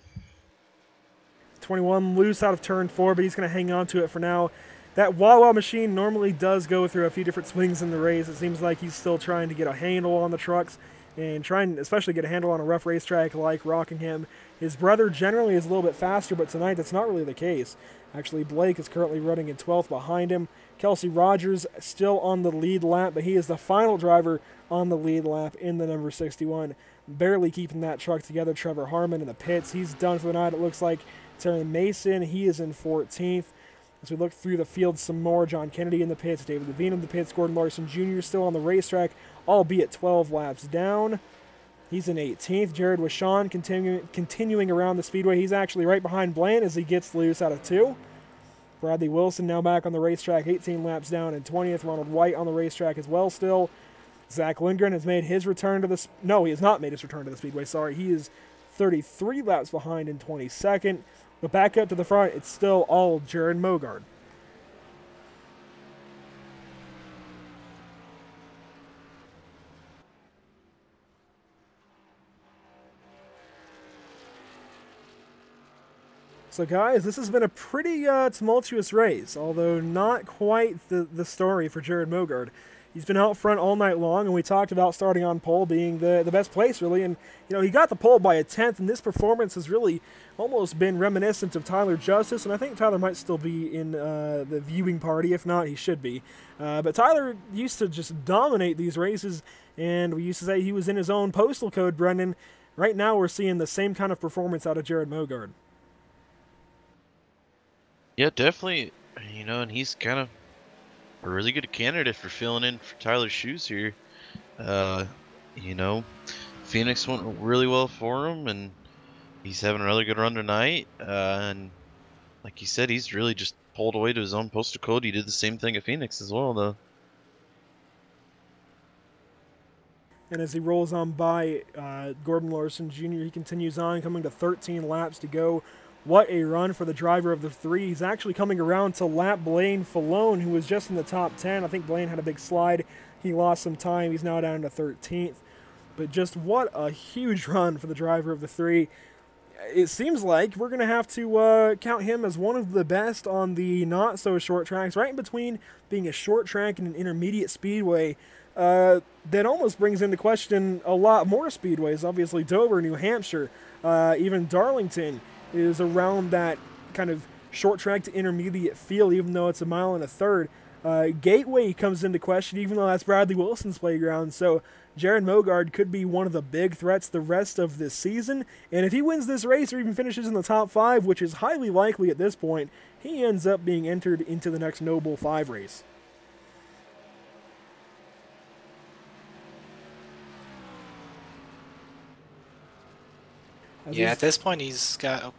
21 loose out of turn 4, but he's going to hang on to it for now. That Wawa machine normally does go through a few different swings in the race. It seems like he's still trying to get a handle on the trucks and trying especially get a handle on a rough racetrack like Rockingham. His brother generally is a little bit faster, but tonight that's not really the case. Actually, Blake is currently running in 12th behind him. Kelsey Rogers still on the lead lap, but he is the final driver on the lead lap in the number 61. Barely keeping that truck together. Trevor Harmon in the pits. He's done for the night, it looks like. Terry Mason, he is in 14th. As we look through the field some more, John Kennedy in the pits, David Levine in the pits, Gordon Larson Jr. still on the racetrack, albeit 12 laps down. He's in 18th. Jared Wishon continuing around the speedway. He's actually right behind Blaine as he gets loose out of 2. Bradley Wilson now back on the racetrack, 18 laps down in 20th. Ronald White on the racetrack as well still. Zach Lindgren has made his return to the... No, he has not made his return to the speedway, sorry. He is 33 laps behind in 22nd. But back up to the front, it's still all Jared Mogard. So guys, this has been a pretty tumultuous race, although not quite the story for Jared Mogard. He's been out front all night long, and we talked about starting on pole being the best place, really. And, he got the pole by a 10th, and this performance has really almost been reminiscent of Tyler Justice, and I think Tyler might still be in the viewing party. If not, he should be. But Tyler used to just dominate these races, and we used to say he was in his own postal code, Brendan. Right now, we're seeing the same kind of performance out of Jared Mogard. Yeah, definitely. And he's kind of a really good candidate for filling in for Tyler's shoes here. Phoenix went really well for him, and he's having a really good run tonight. And like you said, he's really just pulled away to his own postal code. He did the same thing at Phoenix as well, though. And as he rolls on by Gordon Larson Jr., he continues on, coming to 13 laps to go. What a run for the driver of the 3. He's actually coming around to lap Blaine Falone, who was just in the top 10. I think Blaine had a big slide. He lost some time. He's now down to 13th. But just what a huge run for the driver of the 3. It seems like we're going to have to count him as one of the best on the not-so-short tracks, right in between being a short track and an intermediate speedway. That almost brings into question a lot more speedways. Obviously, Dover, New Hampshire, even Darlington is around that kind of short track to intermediate feel, even though it's 1 1/3 miles. Gateway comes into question, even though that's Bradley Wilson's playground. So Jared Mogard could be one of the big threats the rest of this season. And if he wins this race or even finishes in the top 5, which is highly likely at this point, he ends up being entered into the next Noble 5 race. At this point he's got.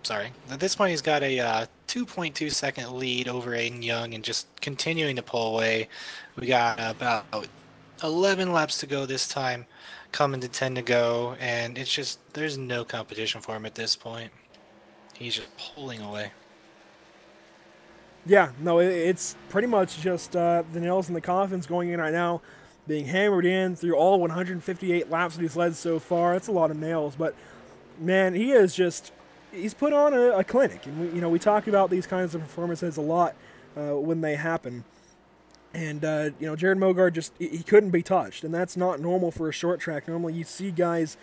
At this point he's got a 2.2 second lead over Aiden Young, and just continuing to pull away. We got about 11 laps to go this time, coming to 10 to go, and it's just there's no competition for him at this point. He's just pulling away. Yeah, no, it's pretty much just the nails in the coffins going in right now. being hammered in through all 158 laps that he's led so far. That's a lot of nails, but man, he is just, he's put on a clinic. And we talk about these kinds of performances a lot when they happen. And, Jared Mogard just, he couldn't be touched. And that's not normal for a short track. Normally you see guys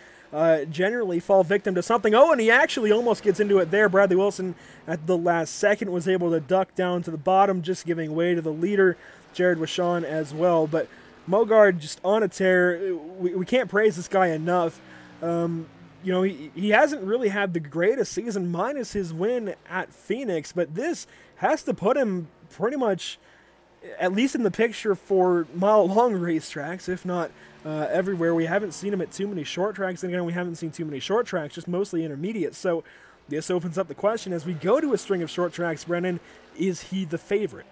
generally fall victim to something. Oh, and he actually almost gets into it there. Bradley Wilson at the last second was able to duck down to the bottom, just giving way to the leader, Jared Wishon, as well. But Mogard just on a tear. We can't praise this guy enough. He hasn't really had the greatest season, minus his win at Phoenix, but this has to put him pretty much at least in the picture for mile-long racetracks, if not everywhere. We haven't seen him at too many short tracks, and again, we haven't seen too many short tracks, just mostly intermediate. So this opens up the question, as we go to a string of short tracks, Brennan, is he the favorite?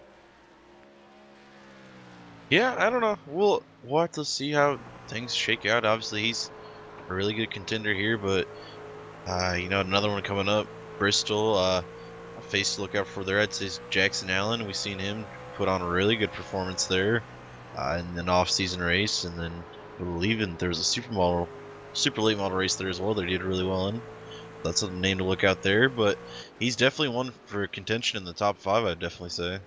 Yeah, I don't know. We'll have to see how things shake out. Obviously, he's a really good contender here, but another one coming up, Bristol, a face to look out for there, I'd say, is Jackson Allen. We've seen him put on a really good performance there in an off-season race, and then I believe there was a super late model race there as well that he did really well in. That's a name to look out there, but he's definitely one for contention in the top 5, I'd definitely say.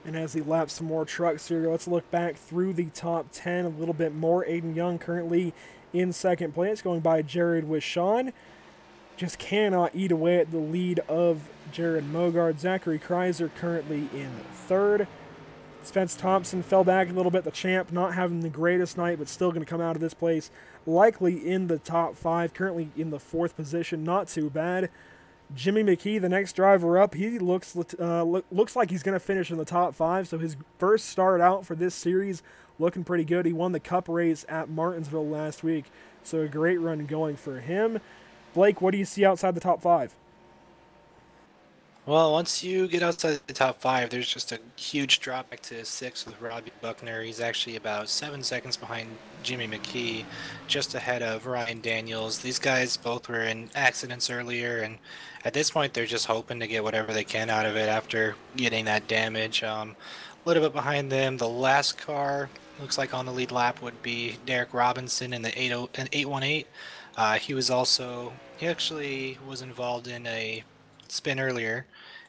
And as he laps some more trucks here, let's look back through the top 10 a little bit more. Aiden Young currently in second place, going by Jared Wishon. Just cannot eat away at the lead of Jared Mogard. Zachary Kreiser currently in third. Spence Thompson fell back a little bit. The champ not having the greatest night, but still going to come out of this place likely in the top 5. Currently in the 4th position. Not too bad. Jimmy McKee, the next driver up, he looks like he's going to finish in the top 5. So his first start out for this series looking pretty good. He won the Cup race at Martinsville last week. So a great run going for him. Blake, what do you see outside the top 5? Well, once you get outside the top 5, there's just a huge drop back to 6th with Robbie Buckner. He's actually about 7 seconds behind Jimmy McKee, just ahead of Ryan Daniels. These guys both were in accidents earlier, and at this point they're just hoping to get whatever they can out of it after getting that damage. A little bit behind them, the last car looks like on the lead lap would be Derek Robinson in the 818. He actually was involved in a spin earlier,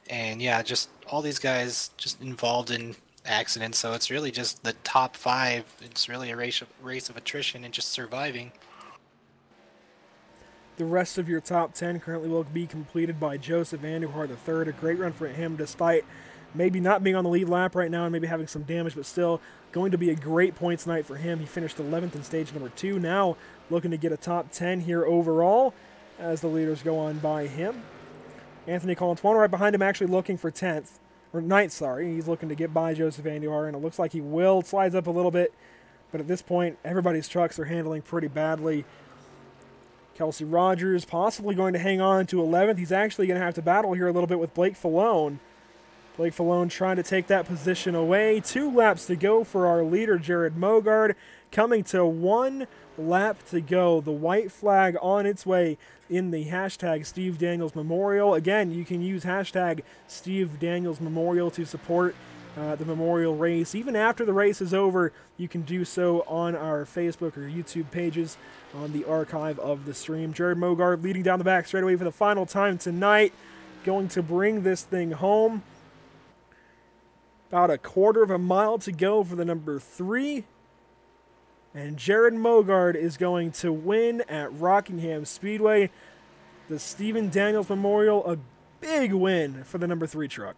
and yeah, just all these guys just involved in accidents. So it's really just the top 5. It's really a race of attrition and just surviving. The rest of your top 10 currently will be completed by Joseph Andujar III. A great run for him, despite maybe not being on the lead lap right now and maybe having some damage, but still going to be a great points night for him. He finished 11th in stage number 2. Now looking to get a top 10 here overall as the leaders go on by him. Anthony Colantuono right behind him, actually looking for 10th, or 9th, sorry. He's looking to get by Joseph Andujar, and it looks like he will. Slides up a little bit, but at this point, everybody's trucks are handling pretty badly. Kelsey Rogers possibly going to hang on to 11th. He's actually going to have to battle here a little bit with Blake Falone. Blake Falone trying to take that position away. 2 laps to go for our leader, Jared Mogard. Coming to 1 lap to go. The white flag on its way in the hashtag Steve Daniels Memorial. Again, you can use hashtag Steve Daniels Memorial to support the memorial race. Even after the race is over, you can do so on our Facebook or YouTube pages on the archive of the stream. Jared Mogard leading down the back straightaway for the final time tonight. Going to bring this thing home. About a quarter of a mile to go for the number 3. And Jared Mogard is going to win at Rockingham Speedway. The Stephen Daniels Memorial, a big win for the number 3 truck.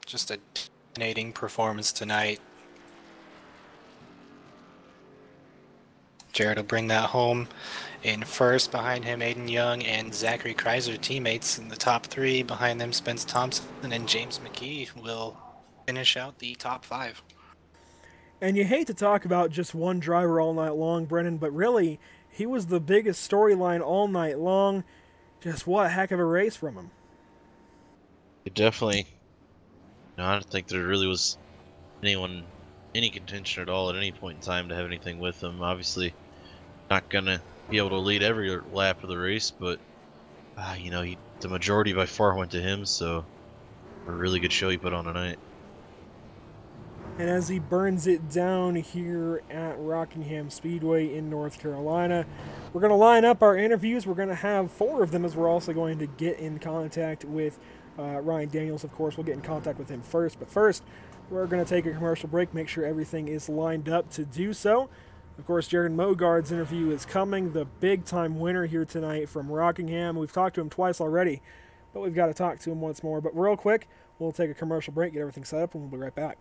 Just a dominating performance tonight. Jared will bring that home in first. Behind him, Aiden Young and Zachary Kreiser, teammates in the top 3. Behind them, Spence Thompson and James McKee will finish out the top 5. And you hate to talk about just one driver all night long, Brennan, but really, he was the biggest storyline all night long. Just what a heck of a race from him. It definitely. No, I don't think there really was any contention at all at any point in time to have anything with him. Obviously, not gonna be able to lead every lap of the race, but he the majority by far went to him, so a really good show he put on tonight. And as he burns it down here at Rockingham Speedway in North Carolina, we're going to line up our interviews. We're going to have 4 of them, as we're also going to get in contact with Ryan Daniels. Of course, we'll get in contact with him first. But first, we're going to take a commercial break, make sure everything is lined up to do so. Of course, Jared Mogard's interview is coming, the big-time winner here tonight from Rockingham. We've talked to him twice already, but we've got to talk to him once more. But real quick, we'll take a commercial break, get everything set up, and we'll be right back.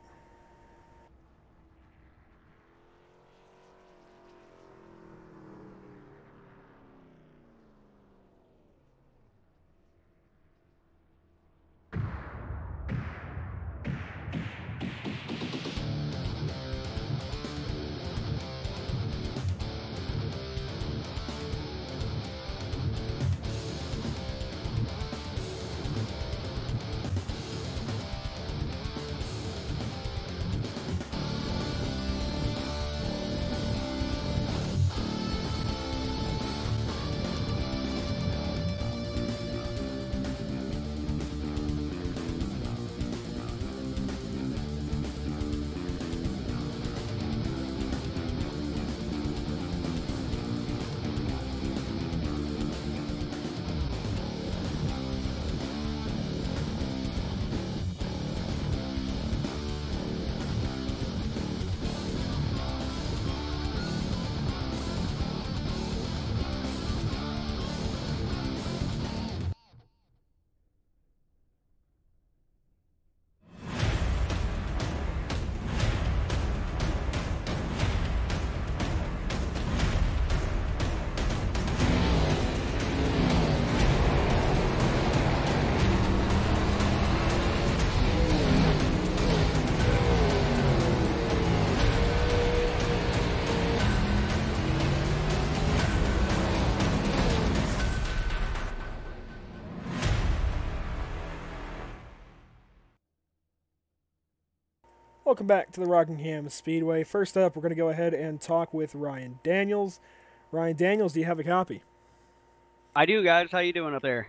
Welcome back to the Rockingham Speedway. First up, we're going to go ahead and talk with Ryan Daniels. Ryan Daniels, do you have a copy? I do, guys. How you doing up there?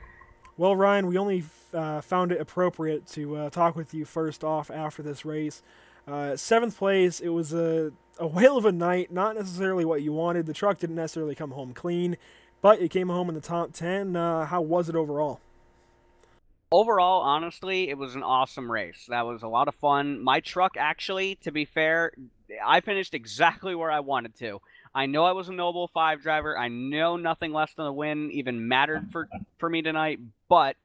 Well, Ryan, we only found it appropriate to talk with you first off after this race. 7th place, it was a whale of a night, not necessarily what you wanted. The truck didn't necessarily come home clean, but it came home in the top 10. How was it overall? Overall, honestly, it was an awesome race. That was a lot of fun. My truck, actually, to be fair, I finished exactly where I wanted to. I know I was a Noble 5 driver. I know nothing less than a win even mattered for me tonight, but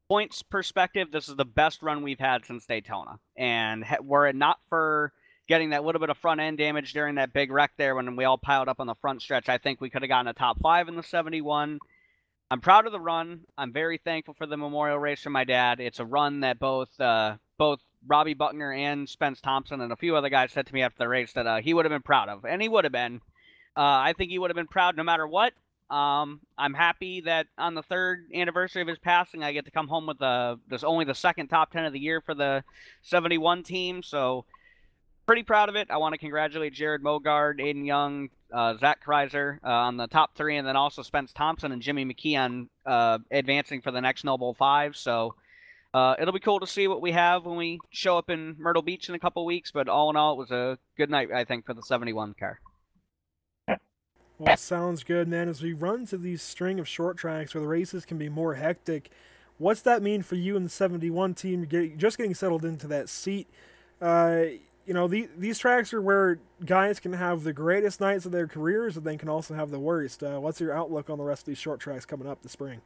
points perspective, this is the best run we've had since Daytona. And were it not for getting that little bit of front end damage during that big wreck there when we all piled up on the front stretch, I think we could have gotten a top 5 in the 71. I'm proud of the run. I'm very thankful for the memorial race for my dad. It's a run that both Robbie Buckner and Spence Thompson and a few other guys said to me after the race that he would have been proud of, and he would have been. I think he would have been proud no matter what. I'm happy that on the 3rd anniversary of his passing, I get to come home with this only the 2nd top 10 of the year for the 71 team. So pretty proud of it. I want to congratulate Jared Mogard, Aiden Young, Zach Kreiser on the top 3, and then also Spence Thompson and Jimmy McKee on advancing for the next Noble 5. So it'll be cool to see what we have when we show up in Myrtle Beach in a couple weeks. But all in all, it was a good night, I think, for the 71 car. Well, sounds good, man. As we run to these string of short tracks where the races can be more hectic, what's that mean for you and the 71 team? You're just getting settled into that seat. You know, these tracks are where guys can have the greatest nights of their careers, and then can also have the worst. What's your outlook on the rest of these short tracks coming up this spring?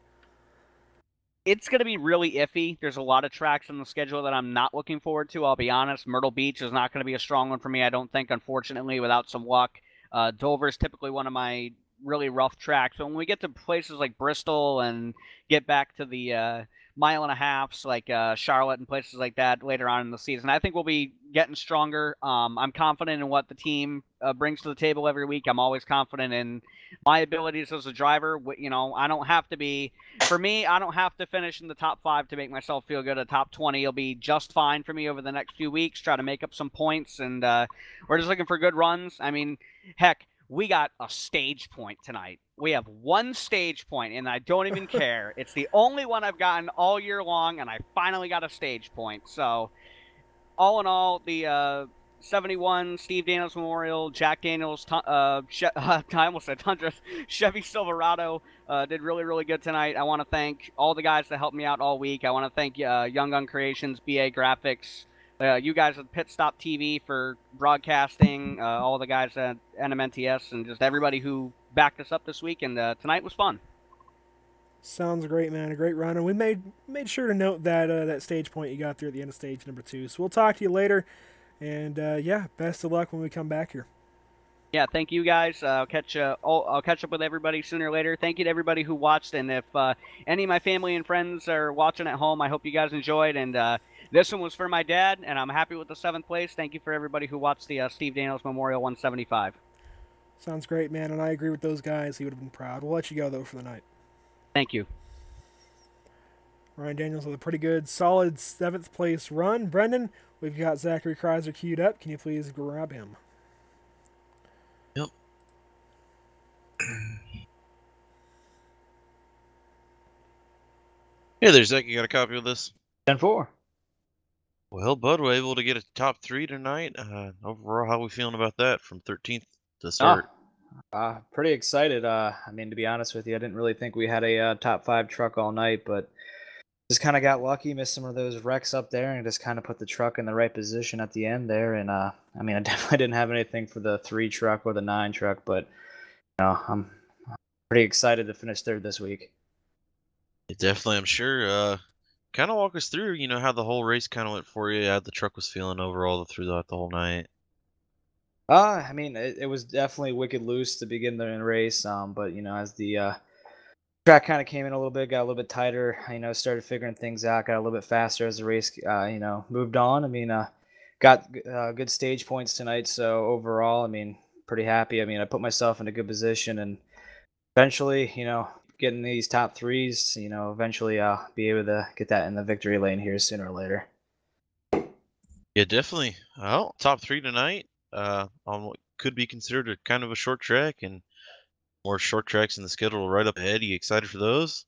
It's going to be really iffy. There's a lot of tracks on the schedule that I'm not looking forward to, I'll be honest. Myrtle Beach is not going to be a strong one for me, I don't think, unfortunately, without some luck. Dover is typically one of my really rough tracks. So when we get to places like Bristol and get back to the mile and a halfs like Charlotte and places like that later on in the season, I think we'll be getting stronger. I'm confident in what the team brings to the table every week. I'm always confident in my abilities as a driver. You know, I don't have to be, for me, I don't have to finish in the top 5 to make myself feel good. A top 20 will be just fine for me over the next few weeks, try to make up some points, and we're just looking for good runs. I mean, heck, We got a stage point tonight. We have one stage point, and I don't even care. It's the only one I've gotten all year long, and I finally got a stage point. So, all in all, the 71 Steve Daniels Memorial, Jack Daniels, I almost said Tundra, Chevy Silverado did really, really good tonight. I want to thank all the guys that helped me out all week. I want to thank Young Gun Creations, BA Graphics, you guys at Pit Stop TV for broadcasting, all the guys at NMNTS, and just everybody who backed us up this week. And tonight was fun. Sounds great, man. A great run, and we made sure to note that that stage point you got there at the end of stage number 2. So we'll talk to you later, and yeah, best of luck when we come back here. Yeah, thank you guys. I'll catch up with everybody sooner or later. Thank you to everybody who watched, and if any of my family and friends are watching at home, I hope you guys enjoyed. And this one was for my dad, and I'm happy with the 7th place. Thank you for everybody who watched the Steve Daniels Memorial 175. Sounds great, man, and I agree with those guys. He would have been proud. We'll let you go, though, for the night. Thank you. Ryan Daniels with a pretty good, solid 7th place run. Brendan, we've got Zachary Kreiser queued up. Can you please grab him? Yep. Hey there, Zach. You got a copy of this? 10-4. Well, Bud, we're able to get a top 3 tonight. Overall, how are we feeling about that from 13th to start? Pretty excited. I mean, to be honest with you, I didn't really think we had a top 5 truck all night, but just kind of got lucky, missed some of those wrecks up there, and just kind of put the truck in the right position at the end there. And I mean, I definitely didn't have anything for the 3 truck or the 9 truck, but you know, I'm pretty excited to finish 3rd this week. Definitely, I'm sure. Kind of walk us through, how the whole race kind of went for you, how the truck was feeling overall throughout the whole night. I mean, it was definitely wicked loose to begin the race, but as the track kind of came in a little bit, got a little bit tighter, started figuring things out, got a little bit faster as the race, moved on. I mean, got good stage points tonight, so overall, I mean, pretty happy. I mean, I put myself in a good position, and eventually, getting these top 3s, eventually be able to get that in the victory lane here sooner or later. Yeah, definitely. Well, top 3 tonight on what could be considered a kind of a short track, and more short tracks in the schedule right up ahead. Are you excited for those?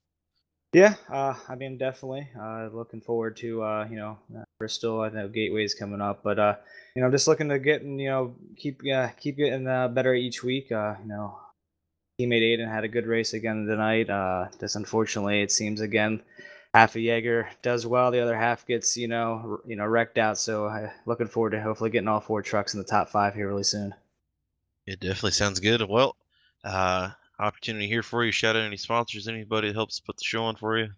Yeah, I mean, definitely. Looking forward to, Bristol. I know Gateway's coming up, but just looking to get and keep getting better each week. Teammate Aiden had a good race again tonight. Just unfortunately, it seems again, half of Jaeger does well, the other half gets wrecked out. So looking forward to hopefully getting all 4 trucks in the top 5 here really soon. It definitely sounds good. Well, opportunity here for you. Shout out any sponsors, anybody that helps put the show on for you.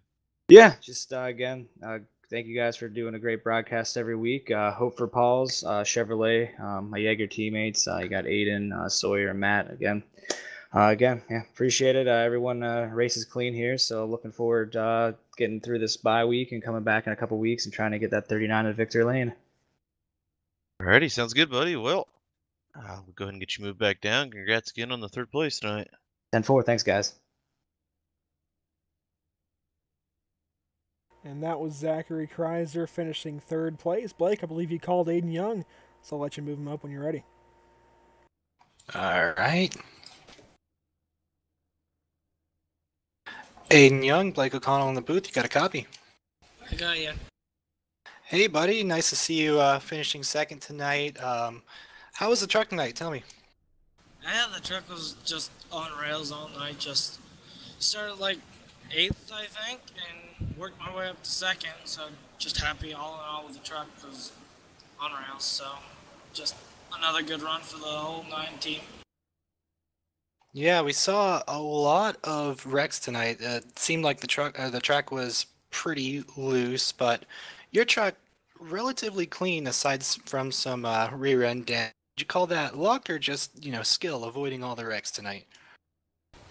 Yeah, just again, thank you guys for doing a great broadcast every week. Hope for Paul's, Chevrolet, my Jaeger teammates. You got Aiden, Sawyer, and Matt again. Again, yeah, appreciate it. Everyone races clean here, so looking forward getting through this bye week and coming back in a couple weeks and trying to get that 39 at victory lane. Alrighty, sounds good, buddy. Well, we'll go ahead and get you moved back down. Congrats again on the 3rd place tonight. 10-4, thanks, guys. And that was Zachary Kreiser finishing 3rd place. Blake, I believe you called Aiden Young, so I'll let you move him up when you're ready. All right. Aiden Young, Blake O'Connell in the booth. You got a copy? I got you. Hey, buddy. Nice to see you finishing 2nd tonight. How was the truck tonight? Tell me. The truck was just on rails all night. Just started like 8th, I think, and worked my way up to 2nd. So just happy all in all with the truck because on rails. So just another good run for the whole 9 team. Yeah, we saw a lot of wrecks tonight. It seemed like the track was pretty loose, but your truck relatively clean aside from some rear end damage. Would you call that luck or just skill avoiding all the wrecks tonight?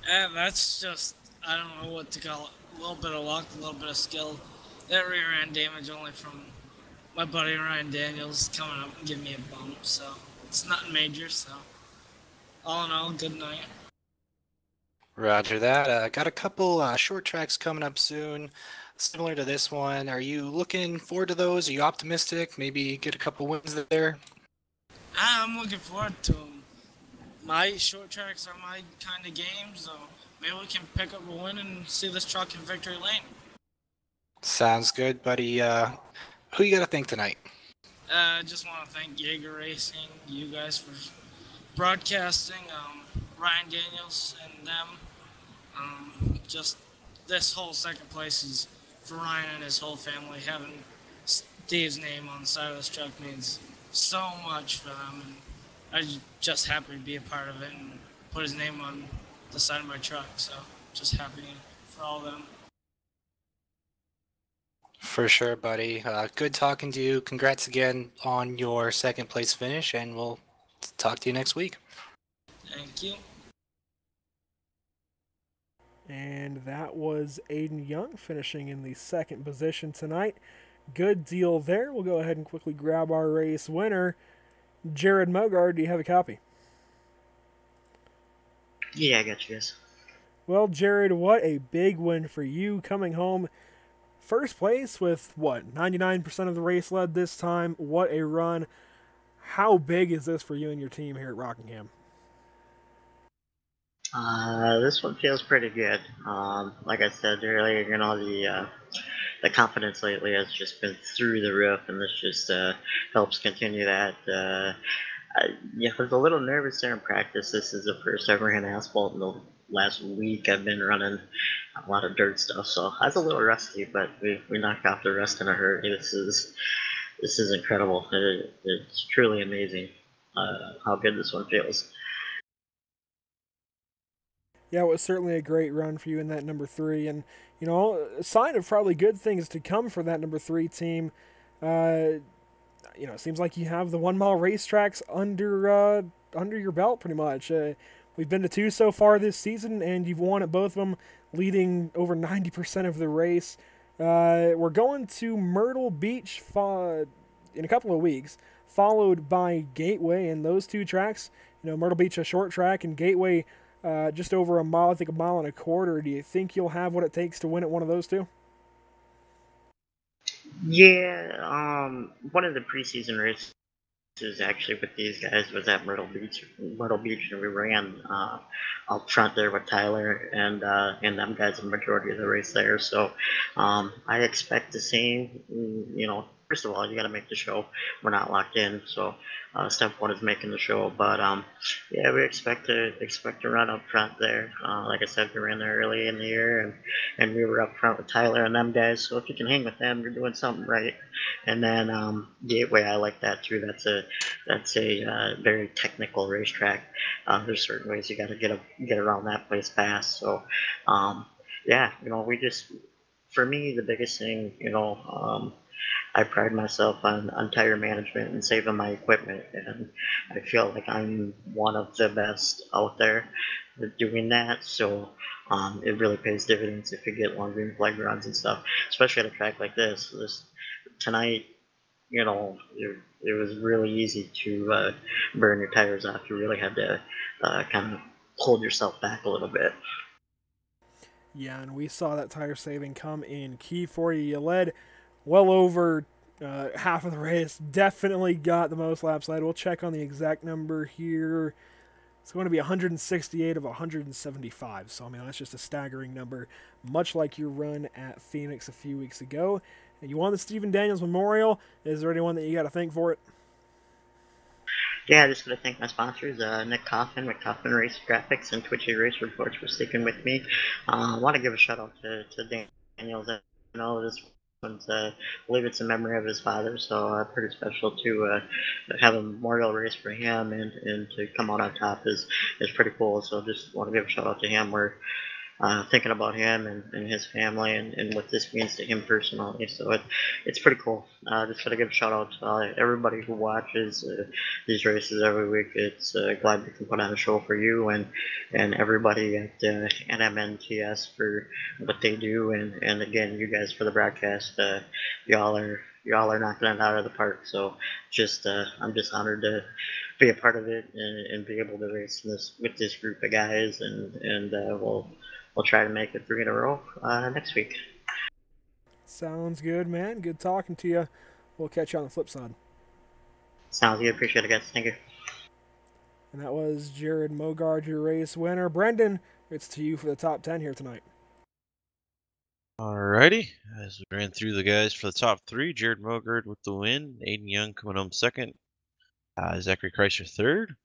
That's just, I don't know what to call it. A little bit of luck, a little bit of skill. That rear end damage only from my buddy Ryan Daniels coming up and giving me a bump, so it's nothing major. So all in all, good night. Roger that. Got a couple short tracks coming up soon, similar to this one. Are you looking forward to those? Are you optimistic? Maybe get a couple wins there? I'm looking forward to them. my short tracks are my kind of game, so maybe we can pick up a win and see this truck in victory lane. Sounds good, buddy. Who you got to thank tonight? I just want to thank Jaeger Racing, you guys for broadcasting, Ryan Daniels and them. Just this whole second place is for Ryan and his whole family. Having Steve's name on the side of this truck means so much for them, and I'm just happy to be a part of it and put his name on the side of my truck. So just happy for all of them. For sure, buddy. Good talking to you. Congrats again on your second place finish, and we'll talk to you next week. Thank you. And that was Aiden Young finishing in the second position tonight. Good deal there. We'll go ahead and quickly grab our race winner. Jared Mogard, do you have a copy? Yeah, I got you guys. Well, Jared, what a big win for you, coming home first place with, 99% of the race led this time. What a run. How big is this for you and your team here at Rockingham? This one feels pretty good. Like I said earlier, the confidence lately has just been through the roof, and this just helps continue that. I was a little nervous there in practice. This is the first ever in asphalt in the last week. I've been running a lot of dirt stuff, so I was a little rusty, but we knocked off the rust in a hurry. This is incredible. It's truly amazing how good this one feels. Yeah, it was certainly a great run for you in that number 3, and a sign of probably good things to come for that number 3 team. It seems like you have the 1 mile racetracks under your belt pretty much. We've been to 2 so far this season, and you've won at both of them, leading over 90% of the race. We're going to Myrtle Beach in a couple of weeks, followed by Gateway, and those 2 tracks. Myrtle Beach a short track, and Gateway just over a mile, I think a mile and a quarter. Do you think you'll have what it takes to win at one of those 2? Yeah, one of the preseason races actually with these guys was at Myrtle Beach, and we ran out front there with Tyler and them guys the majority of the race there. So I expect the same. First of all, you got to make the show. We're not locked in, so step one is making the show. But yeah, we expect to run up front there. Like I said, we ran there early in the year, and we were up front with Tyler and them guys. So if you can hang with them, you're doing something right. And then Gateway, I like that too. That's a very technical racetrack. There's certain ways you got to get around that place fast. So yeah, for me, the biggest thing, I pride myself on tire management and saving my equipment, and I feel like I'm one of the best out there at doing that. So it really pays dividends if you get long green flag runs and stuff, especially at a track like this. Tonight, it was really easy to burn your tires off. You really had to kind of hold yourself back a little bit. Yeah, and we saw that tire saving come in key for you. You led well over half of the race. Definitely got the most laps led. We'll check on the exact number here. It's going to be 168 of 175. So, that's just a staggering number, much like your run at Phoenix a few weeks ago. And you won the Stephen Daniels Memorial. Is there anyone that you got to thank for it? Yeah, just going to thank my sponsors, Nick Coffin with Coffin Race Graphics and Twitchy Race Reports for sticking with me. I want to give a shout out to Daniels. I know this one's, I believe it's in memory of his father, so pretty special to have a memorial race for him and to come out on top is pretty cool. So just want to give a shout out to him. We're thinking about him and his family and what this means to him personally. So it's pretty cool. Just gotta give a shout out to everybody who watches these races every week. It's glad we can put on a show for you and everybody at NMNTS for what they do and again you guys for the broadcast. Y'all are knocking it out of the park. So I'm just honored to be a part of it and be able to race with this group of guys and we'll try to make it 3 in a row next week. Sounds good, man. Good talking to you. We'll catch you on the flip side. Sounds good. Appreciate it, guys. Thank you. And that was Jared Mogard, your race winner. Brendan, it's to you for the top 10 here tonight. Alrighty, as we ran through the guys for the top 3, Jared Mogard with the win, Aiden Young coming home second, Zachary Kreischer third.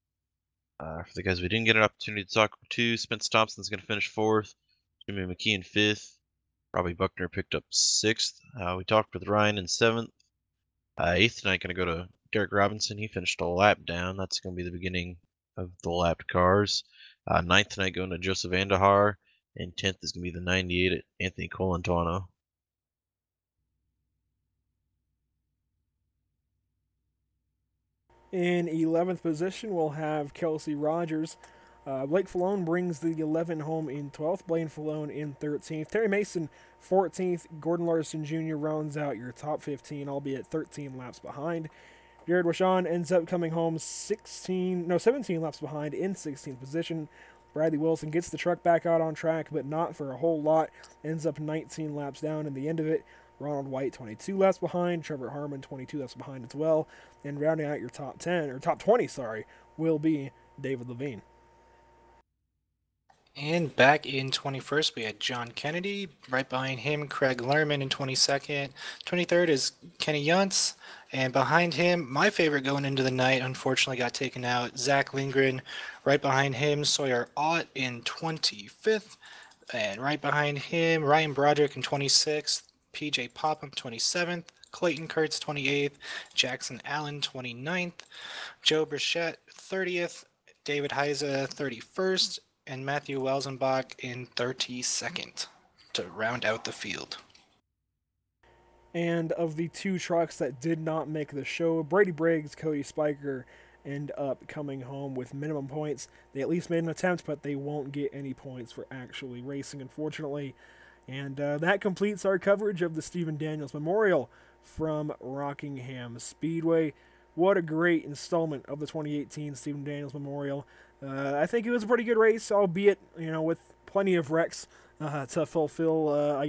For the guys we didn't get an opportunity to talk to, Spence Thompson's going to finish 4th, Jimmy McKee in 5th, Robbie Buckner picked up 6th. We talked with Ryan in 7th. 8th tonight going to go to Derek Robinson. He finished a lap down. That's going to be the beginning of the lapped cars. 9th tonight going to Joseph Andahar. And 10th is going to be the 98 at Anthony Colantano. In 11th position, we'll have Kelsey Rogers. Blake Falone brings the 11 home in 12th. Blaine Falone in 13th. Terry Mason, 14th. Gordon Larson Jr. rounds out your top 15, albeit 13 laps behind. Jared Washon ends up coming home 17 laps behind in 16th position. Bradley Wilson gets the truck back out on track, but not for a whole lot. Ends up 19 laps down in the end of it. Ronald White, 22 laps behind. Trevor Harmon, 22 laps behind as well. And rounding out your top 20, will be David Levine. And back in 21st, we had John Kennedy. Right behind him, Craig Lerman in 22nd. 23rd is Kenny Yuntz. And behind him, my favorite going into the night, unfortunately got taken out, Zach Lindgren. Right behind him, Sawyer Ott in 25th. And right behind him, Ryan Broderick in 26th. PJ Popham, 27th. Clayton Kurtz, 28th. Jackson Allen, 29th. Joe Brichette, 30th. David Heiza, 31st. And Matthew Welsenbach in 32nd to round out the field. And of the 2 trucks that did not make the show, Brady Briggs, Cody Spiker end up coming home with minimum points. They at least made an attempt, but they won't get any points for actually racing, unfortunately. And that completes our coverage of the Stephen Daniels Memorial from Rockingham Speedway. What a great installment of the 2018 Stephen Daniels Memorial. I think it was a pretty good race, albeit, with plenty of wrecks to fulfill,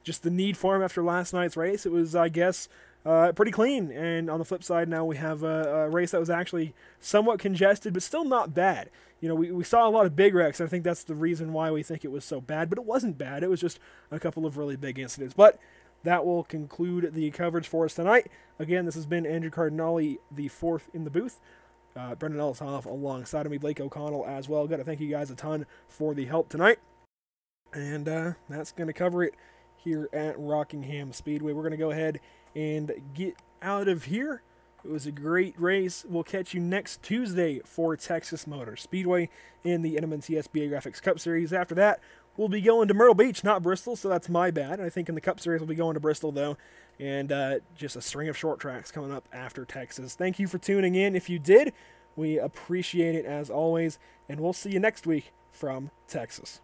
just the need for him after last night's race. It was, pretty clean. And on the flip side, now we have a race that was actually somewhat congested, but still not bad. We saw a lot of big wrecks, and I think that's the reason why we think it was so bad, but it wasn't bad. It was just a couple of really big incidents. But that will conclude the coverage for us tonight. Again, this has been Andrew Cardinale, the 4th in the booth. Brendan Ellishoff alongside of me, Blake O'Connell as well. Got to thank you guys a ton for the help tonight. And that's going to cover it here at Rockingham Speedway. We're going to go ahead and get out of here. It was a great race. We'll catch you next Tuesday for Texas Motor Speedway in the NMNTS BA Graphics Cup Series. After that, we'll be going to Myrtle Beach, not Bristol, so that's my bad. I think in the Cup Series we'll be going to Bristol, though. And just a string of short tracks coming up after Texas. Thank you for tuning in. If you did, we appreciate it as always. And we'll see you next week from Texas.